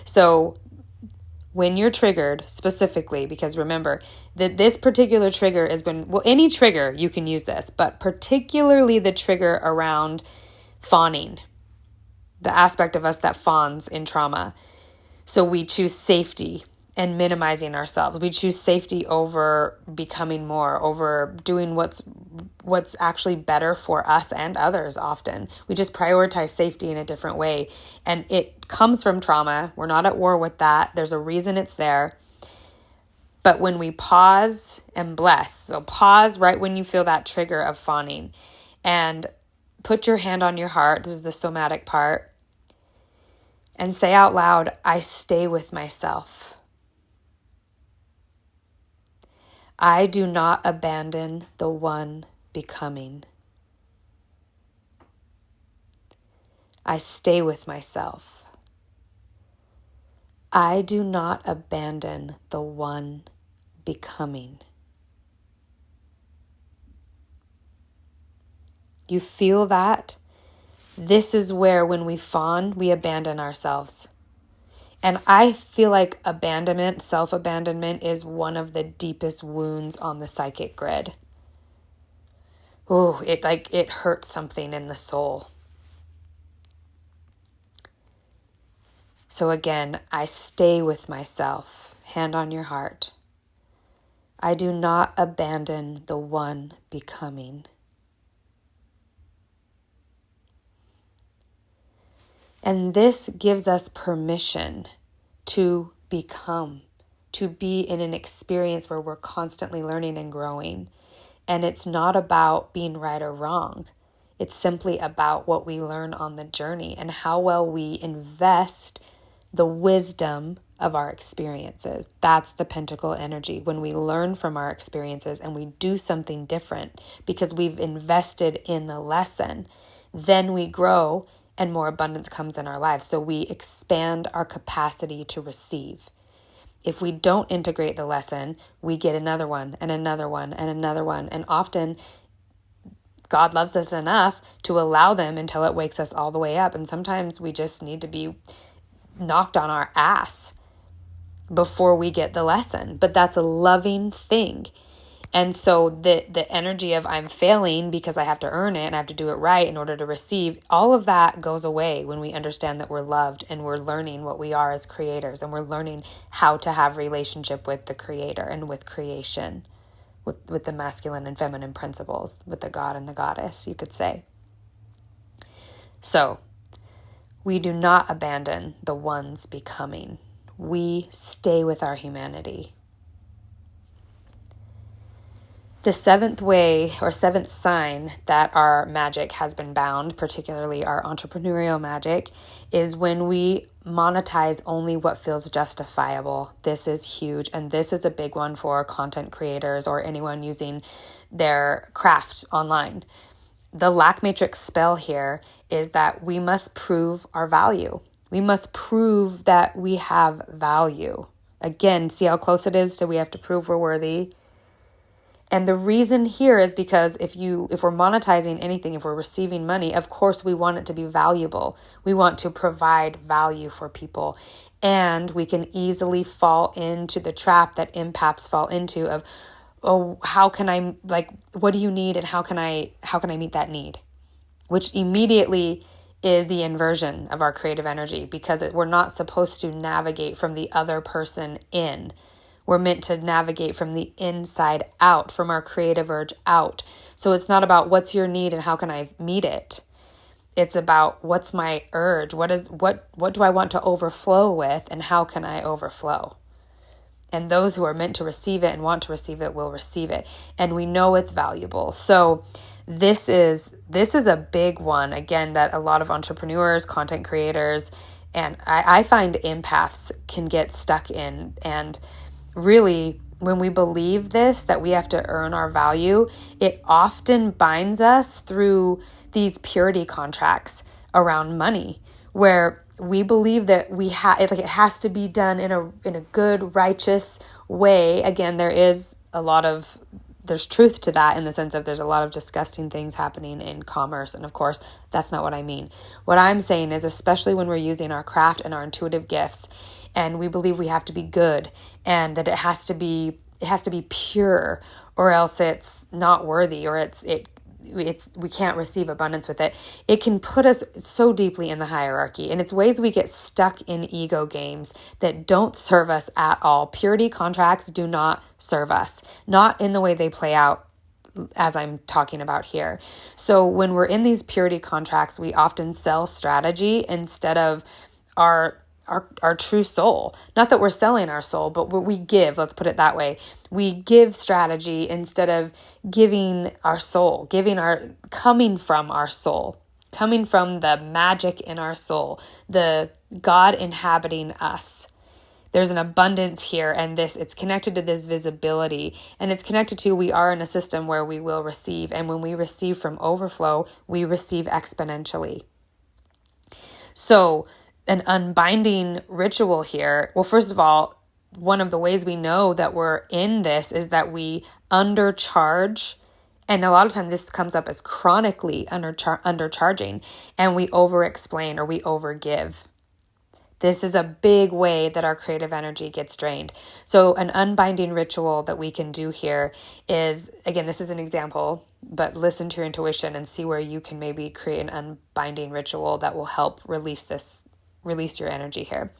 So when you're triggered specifically, because remember that this particular trigger has been, well, any trigger you can use this, but particularly the trigger around fawning, the aspect of us that fawns in trauma. So we choose safety and minimizing ourselves. We choose safety over becoming more, over doing what's actually better for us and others often. We just prioritize safety in a different way. And it comes from trauma. We're not at war with that. There's a reason it's there. But when we pause and bless, so pause right when you feel that trigger of fawning, and put your hand on your heart. This is the somatic part. And say out loud, I stay with myself. I do not abandon the one becoming. I stay with myself. I do not abandon the one becoming. You feel that? This is where, when we fawn, we abandon ourselves. And I feel like abandonment, self-abandonment, is one of the deepest wounds on the psychic grid. Oh, it hurts something in the soul. So again, I stay with myself. Hand on your heart. I do not abandon the one becoming. And this gives us permission to become, to be in an experience where we're constantly learning and growing. And it's not about being right or wrong. It's simply about what we learn on the journey and how well we invest the wisdom of our experiences. That's the pentacle energy. When we learn from our experiences and we do something different because we've invested in the lesson, then we grow and more abundance comes in our lives. So we expand our capacity to receive. If we don't integrate the lesson, we get another one and another one and another one. And often God loves us enough to allow them until it wakes us all the way up. And sometimes we just need to be knocked on our ass before we get the lesson. But that's a loving thing. And so the energy of I'm failing because I have to earn it and I have to do it right in order to receive, all of that goes away when we understand that we're loved and we're learning what we are as creators, and we're learning how to have relationship with the creator and with creation, with the masculine and feminine principles, with the God and the goddess, you could say. So we do not abandon the one's becoming. We stay with our humanity. The seventh way or seventh sign that our magic has been bound, particularly our entrepreneurial magic, is when we monetize only what feels justifiable. This is huge, and this is a big one for content creators or anyone using their craft online. The lack matrix spell here is that we must prove our value. We must prove that we have value. Again, see how close it is to we have to prove we're worthy. And the reason here is because if we're monetizing anything, if we're receiving money, of course we want it to be valuable. We want to provide value for people. And we can easily fall into the trap that empaths fall into of, oh, how can I, what do you need and how can I meet that need? Which immediately is the inversion of our creative energy, because we're not supposed to navigate from the other person in. We're meant to navigate from the inside out, from our creative urge out. So it's not about what's your need and how can I meet it. It's about what's my urge? What do I want to overflow with and how can I overflow? And those who are meant to receive it and want to receive it will receive it. And we know it's valuable. So this is a big one, again, that a lot of entrepreneurs, content creators, and I find empaths can get stuck in. And really, when we believe this, that we have to earn our value, it often binds us through these purity contracts around money, where we believe that it has to be done in a good, righteous way. Again, there's truth to that in the sense of there's a lot of disgusting things happening in commerce. And of course, that's not what I mean. What I'm saying is, especially when we're using our craft and our intuitive gifts, and we believe we have to be good and that it has to be pure, or else it's not worthy, or we can't receive abundance with it. It can put us so deeply in the hierarchy, and it's ways we get stuck in ego games that don't serve us at all. Purity contracts do not serve us, not in the way they play out as I'm talking about here. So when we're in these purity contracts, we often sell strategy instead of our true soul. Not that we're selling our soul, but we give, let's put it that way. We give strategy instead of giving our soul, coming from our soul, coming from the magic in our soul, the God inhabiting us. There's an abundance here, and it's connected to this visibility, and it's connected to we are in a system where we will receive, and when we receive from overflow, we receive exponentially. So an unbinding ritual here. Well, first of all, one of the ways we know that we're in this is that we undercharge. And a lot of times this comes up as chronically undercharging, and we over-explain or we overgive. This is a big way that our creative energy gets drained. So an unbinding ritual that we can do here is, again, this is an example, but listen to your intuition and see where you can maybe create an unbinding ritual that will help release your energy here.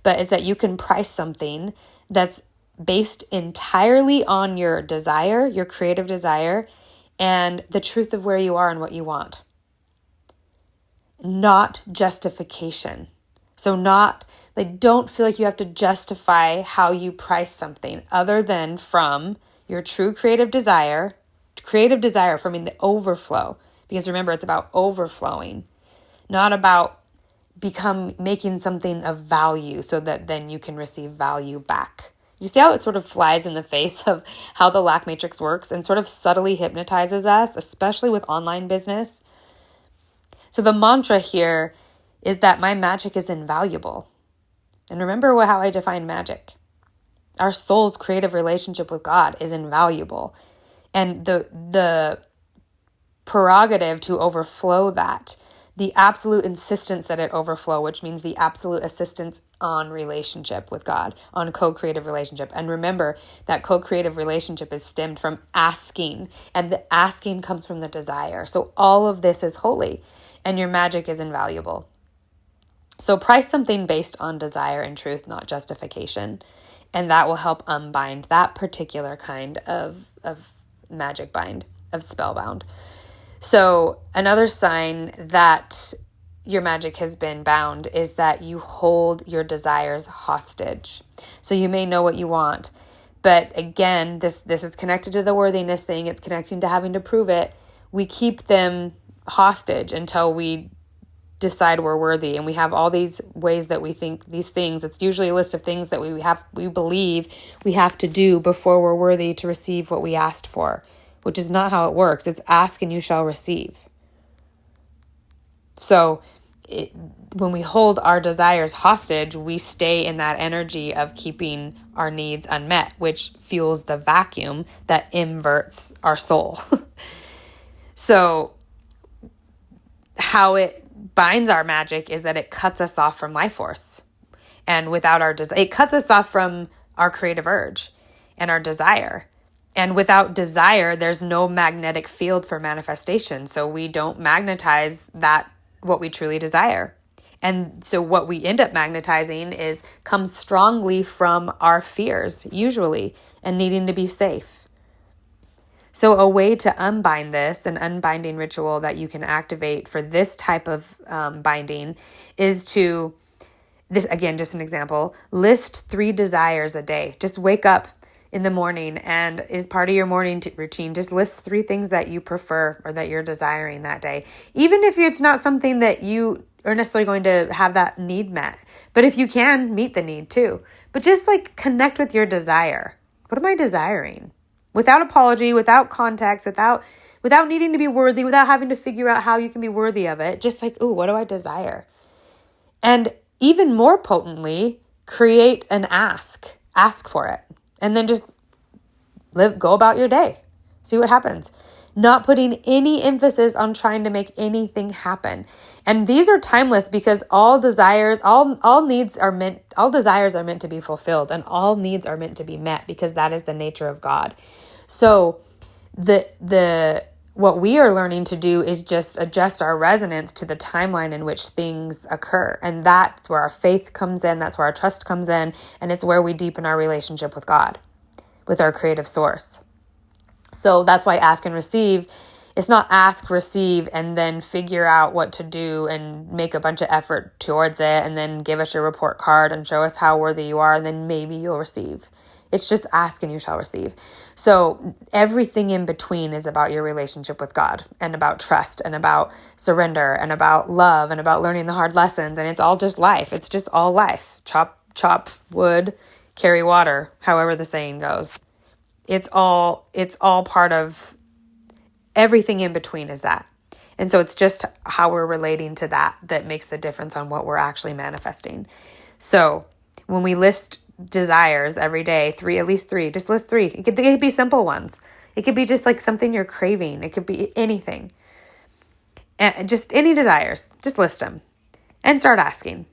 But is that you can price something that's based entirely on your desire, your creative desire, and the truth of where you are and what you want. Not justification. So don't feel like you have to justify how you price something other than from your true creative desire from the overflow. Because remember, it's about overflowing, not about making something of value so that then you can receive value back. You see how it sort of flies in the face of how the lack matrix works and sort of subtly hypnotizes us, especially with online business? So the mantra here is that my magic is invaluable. And remember how I define magic. Our soul's creative relationship with God is invaluable. And the prerogative to overflow that, the absolute insistence that it overflow, which means the absolute insistence on relationship with God, on co-creative relationship. And remember that co-creative relationship is stemmed from asking, and the asking comes from the desire. So all of this is holy, and your magic is invaluable. So price something based on desire and truth, not justification. And that will help unbind that particular kind of magic bind, of spellbound. So another sign that your magic has been bound is that you hold your desires hostage. So you may know what you want, but again, this is connected to the worthiness thing. It's connecting to having to prove it. We keep them hostage until we decide we're worthy, and we have all these ways that we think these things. It's usually a list of things that we believe we have to do before we're worthy to receive what we asked for, which is not how it works. It's ask and you shall receive. So when we hold our desires hostage, we stay in that energy of keeping our needs unmet, which fuels the vacuum that inverts our soul. So how it binds our magic is that it cuts us off from life force. And without our desire, it cuts us off from our creative urge and our desire. And without desire, there's no magnetic field for manifestation. So we don't magnetize what we truly desire. And so what we end up magnetizing comes strongly from our fears, usually, and needing to be safe. So a way to unbind this, an unbinding ritual that you can activate for this type of binding, is to, this again, just an example, list 3 desires a day. Just wake up in the morning, and is part of your morning routine, just list 3 things that you prefer or that you're desiring that day. Even if it's not something that you are necessarily going to have that need met, but if you can, meet the need too. But just like connect with your desire. What am I desiring? Without apology, without context, without needing to be worthy, without having to figure out how you can be worthy of it. Just like, ooh, what do I desire? And even more potently, create an ask. Ask for it. And then just go about your day. See what happens. Not putting any emphasis on trying to make anything happen. And these are timeless because all desires, all desires are meant to be fulfilled, and all needs are meant to be met because that is the nature of God. So what we are learning to do is just adjust our resonance to the timeline in which things occur. And that's where our faith comes in. That's where our trust comes in. And it's where we deepen our relationship with God, with our creative source. So that's why ask and receive. It's not ask, receive, and then figure out what to do and make a bunch of effort towards it and then give us your report card and show us how worthy you are and then maybe you'll receive. It's just ask and you shall receive. So everything in between is about your relationship with God and about trust and about surrender and about love and about learning the hard lessons. And it's all just life. It's just all life. Chop wood, carry water, however the saying goes. It's all part of everything in between is that. And so it's just how we're relating to that makes the difference on what we're actually manifesting. So when we list desires every day, at least three, just list 3. It could be simple ones. It could be just like something you're craving. It could be anything. And just any desires, just list them and start asking.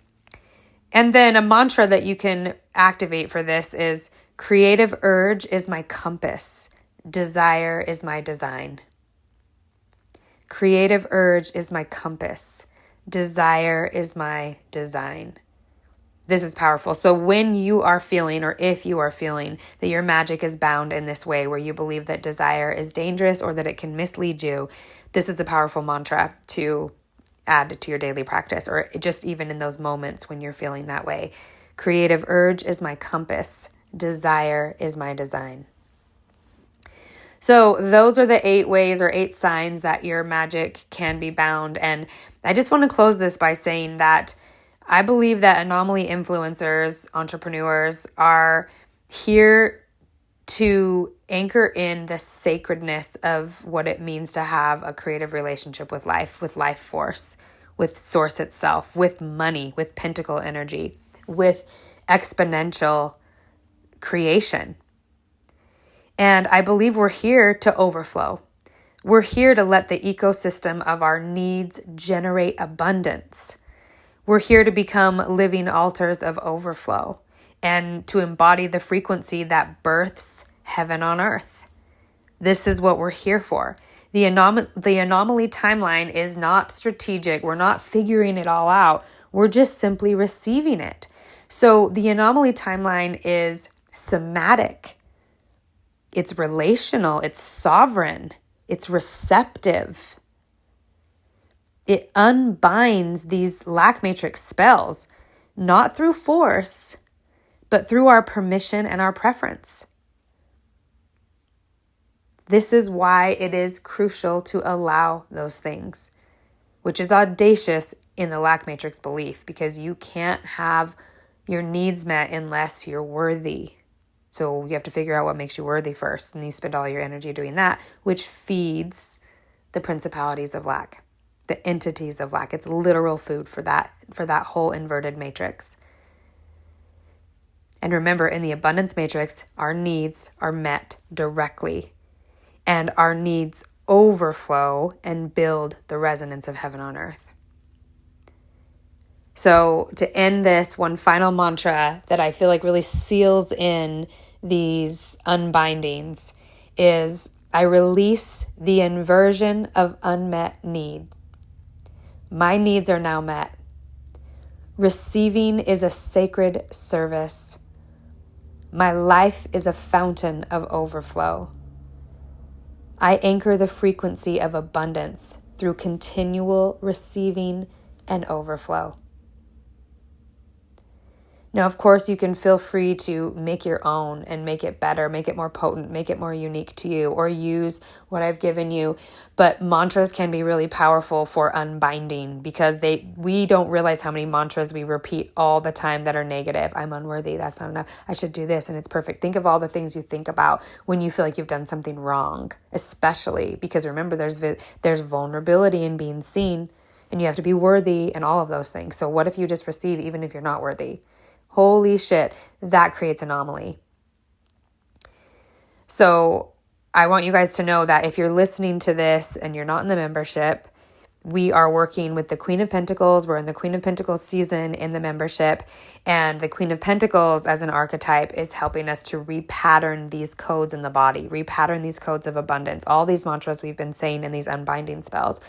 And then a mantra that you can activate for this is creative urge is my compass. Desire is my design. Creative urge is my compass. Desire is my design. This is powerful. So when you are feeling, or if you are feeling that your magic is bound in this way, where you believe that desire is dangerous or that it can mislead you, this is a powerful mantra to add to your daily practice, or just even in those moments when you're feeling that way. Creative urge is my compass. Desire is my design. So those are the 8 ways or 8 signs that your magic can be bound. And I just want to close this by saying that I believe that anomaly influencers, entrepreneurs are here to anchor in the sacredness of what it means to have a creative relationship with life force, with source itself, with money, with pentacle energy, with exponential creation. And I believe we're here to overflow. We're here to let the ecosystem of our needs generate abundance. We're here to become living altars of overflow and to embody the frequency that births heaven on earth. This is what we're here for. The anomaly timeline is not strategic. We're not figuring it all out. We're just simply receiving it. So the anomaly timeline is somatic. It's relational, it's sovereign, it's receptive. It unbinds these lack matrix spells, not through force, but through our permission and our preference. This is why it is crucial to allow those things, which is audacious in the lack matrix belief, because you can't have your needs met unless you're worthy. So you have to figure out what makes you worthy first, and you spend all your energy doing that, which feeds the principalities of lack, the entities of lack. It's literal food for that whole inverted matrix. And remember, in the abundance matrix, our needs are met directly, and our needs overflow and build the resonance of heaven on earth. So to end this, one final mantra that I feel like really seals in these unbindings is, I release the inversion of unmet need. My needs are now met. Receiving is a sacred service. My life is a fountain of overflow. I anchor the frequency of abundance through continual receiving and overflow. Now, of course, you can feel free to make your own and make it better, make it more potent, make it more unique to you, or use what I've given you. But mantras can be really powerful for unbinding, because we don't realize how many mantras we repeat all the time that are negative. I'm unworthy. That's not enough. I should do this and it's perfect. Think of all the things you think about when you feel like you've done something wrong, especially because remember, there's vulnerability in being seen, and you have to be worthy and all of those things. So what if you just receive even if you're not worthy? Holy shit, that creates anomaly. So I want you guys to know that if you're listening to this and you're not in the membership, we are working with the Queen of Pentacles. We're in the Queen of Pentacles season in the membership. And the Queen of Pentacles as an archetype is helping us to repattern these codes in the body, repattern these codes of abundance, all these mantras we've been saying in these unbinding spells.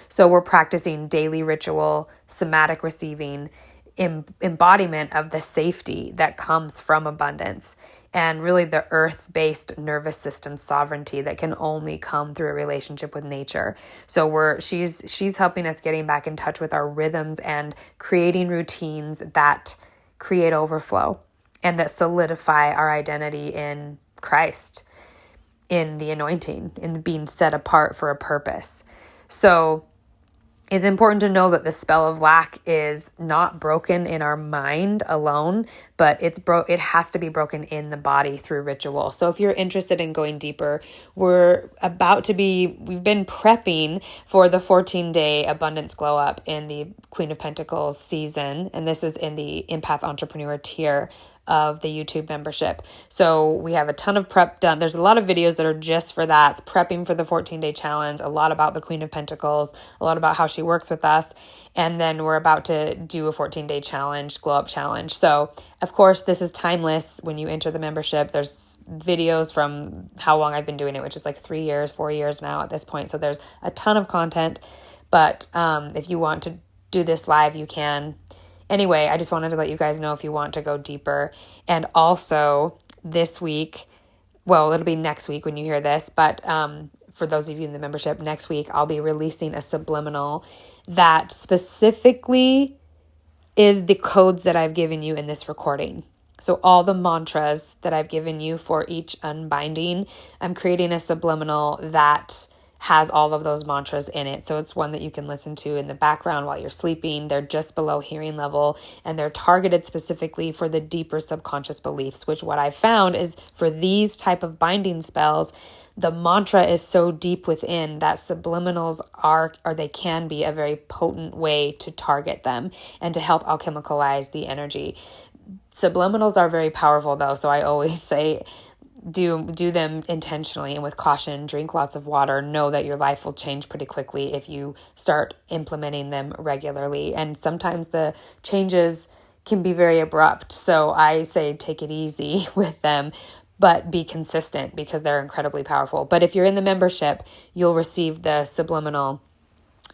So we're practicing daily ritual, somatic receiving, embodiment of the safety that comes from abundance, and really the earth-based nervous system sovereignty that can only come through a relationship with nature. So she's helping us getting back in touch with our rhythms and creating routines that create overflow and that solidify our identity in Christ, in the anointing, in being set apart for a purpose. So it's important to know that the spell of lack is not broken in our mind alone, but it has to be broken in the body through ritual. So if you're interested in going deeper, we've been prepping for the 14-day abundance glow up in the Queen of Pentacles season. And this is in the empath entrepreneur tier of the YouTube membership. So we have a ton of prep done. There's a lot of videos that are just for that. It's prepping for the 14-day challenge, a lot about the Queen of Pentacles, a lot about how she works with us. And then we're about to do a 14-day challenge, glow up challenge. So of course, this is timeless. When you enter the membership, there's videos from how long I've been doing it, which is like 3 years, 4 years now at this point. So there's a ton of content, but if you want to do this live, you can. Anyway, I just wanted to let you guys know if you want to go deeper. And also this week, well, it'll be next week when you hear this, but for those of you in the membership, next week I'll be releasing a subliminal that specifically is the codes that I've given you in this recording. So all the mantras that I've given you for each unbinding, I'm creating a subliminal that has all of those mantras in it. So it's one that you can listen to in the background while you're sleeping. They're just below hearing level, and they're targeted specifically for the deeper subconscious beliefs, which what I found is for these type of binding spells, the mantra is so deep within that subliminals are, or they can be, a very potent way to target them and to help alchemicalize the energy. Subliminals are very powerful though, so I always say do them intentionally and with caution. Drink lots of water. Know that your life will change pretty quickly if you start implementing them regularly. And sometimes the changes can be very abrupt. So I say take it easy with them, but be consistent because they're incredibly powerful. But if you're in the membership, you'll receive the subliminal.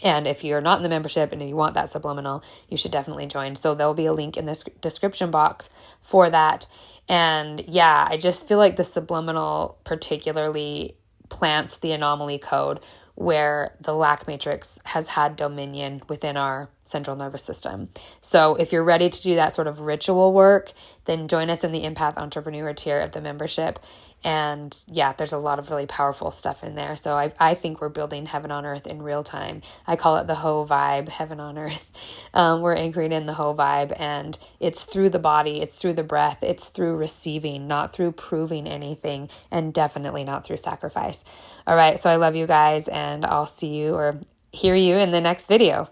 And if you're not in the membership and you want that subliminal, you should definitely join. So there'll be a link in the description box for that. And yeah, I just feel like the subliminal particularly plants the anomaly code where the lack matrix has had dominion within our central nervous system. So if you're ready to do that sort of ritual work, then join us in the Empath Entrepreneur tier of the membership. And yeah, there's a lot of really powerful stuff in there. So I think we're building heaven on earth in real time. I call it the Ho vibe, heaven on earth. We're anchoring in the Ho vibe, and it's through the body, it's through the breath, it's through receiving, not through proving anything, and definitely not through sacrifice. All right, so I love you guys, and I'll see you or hear you in the next video.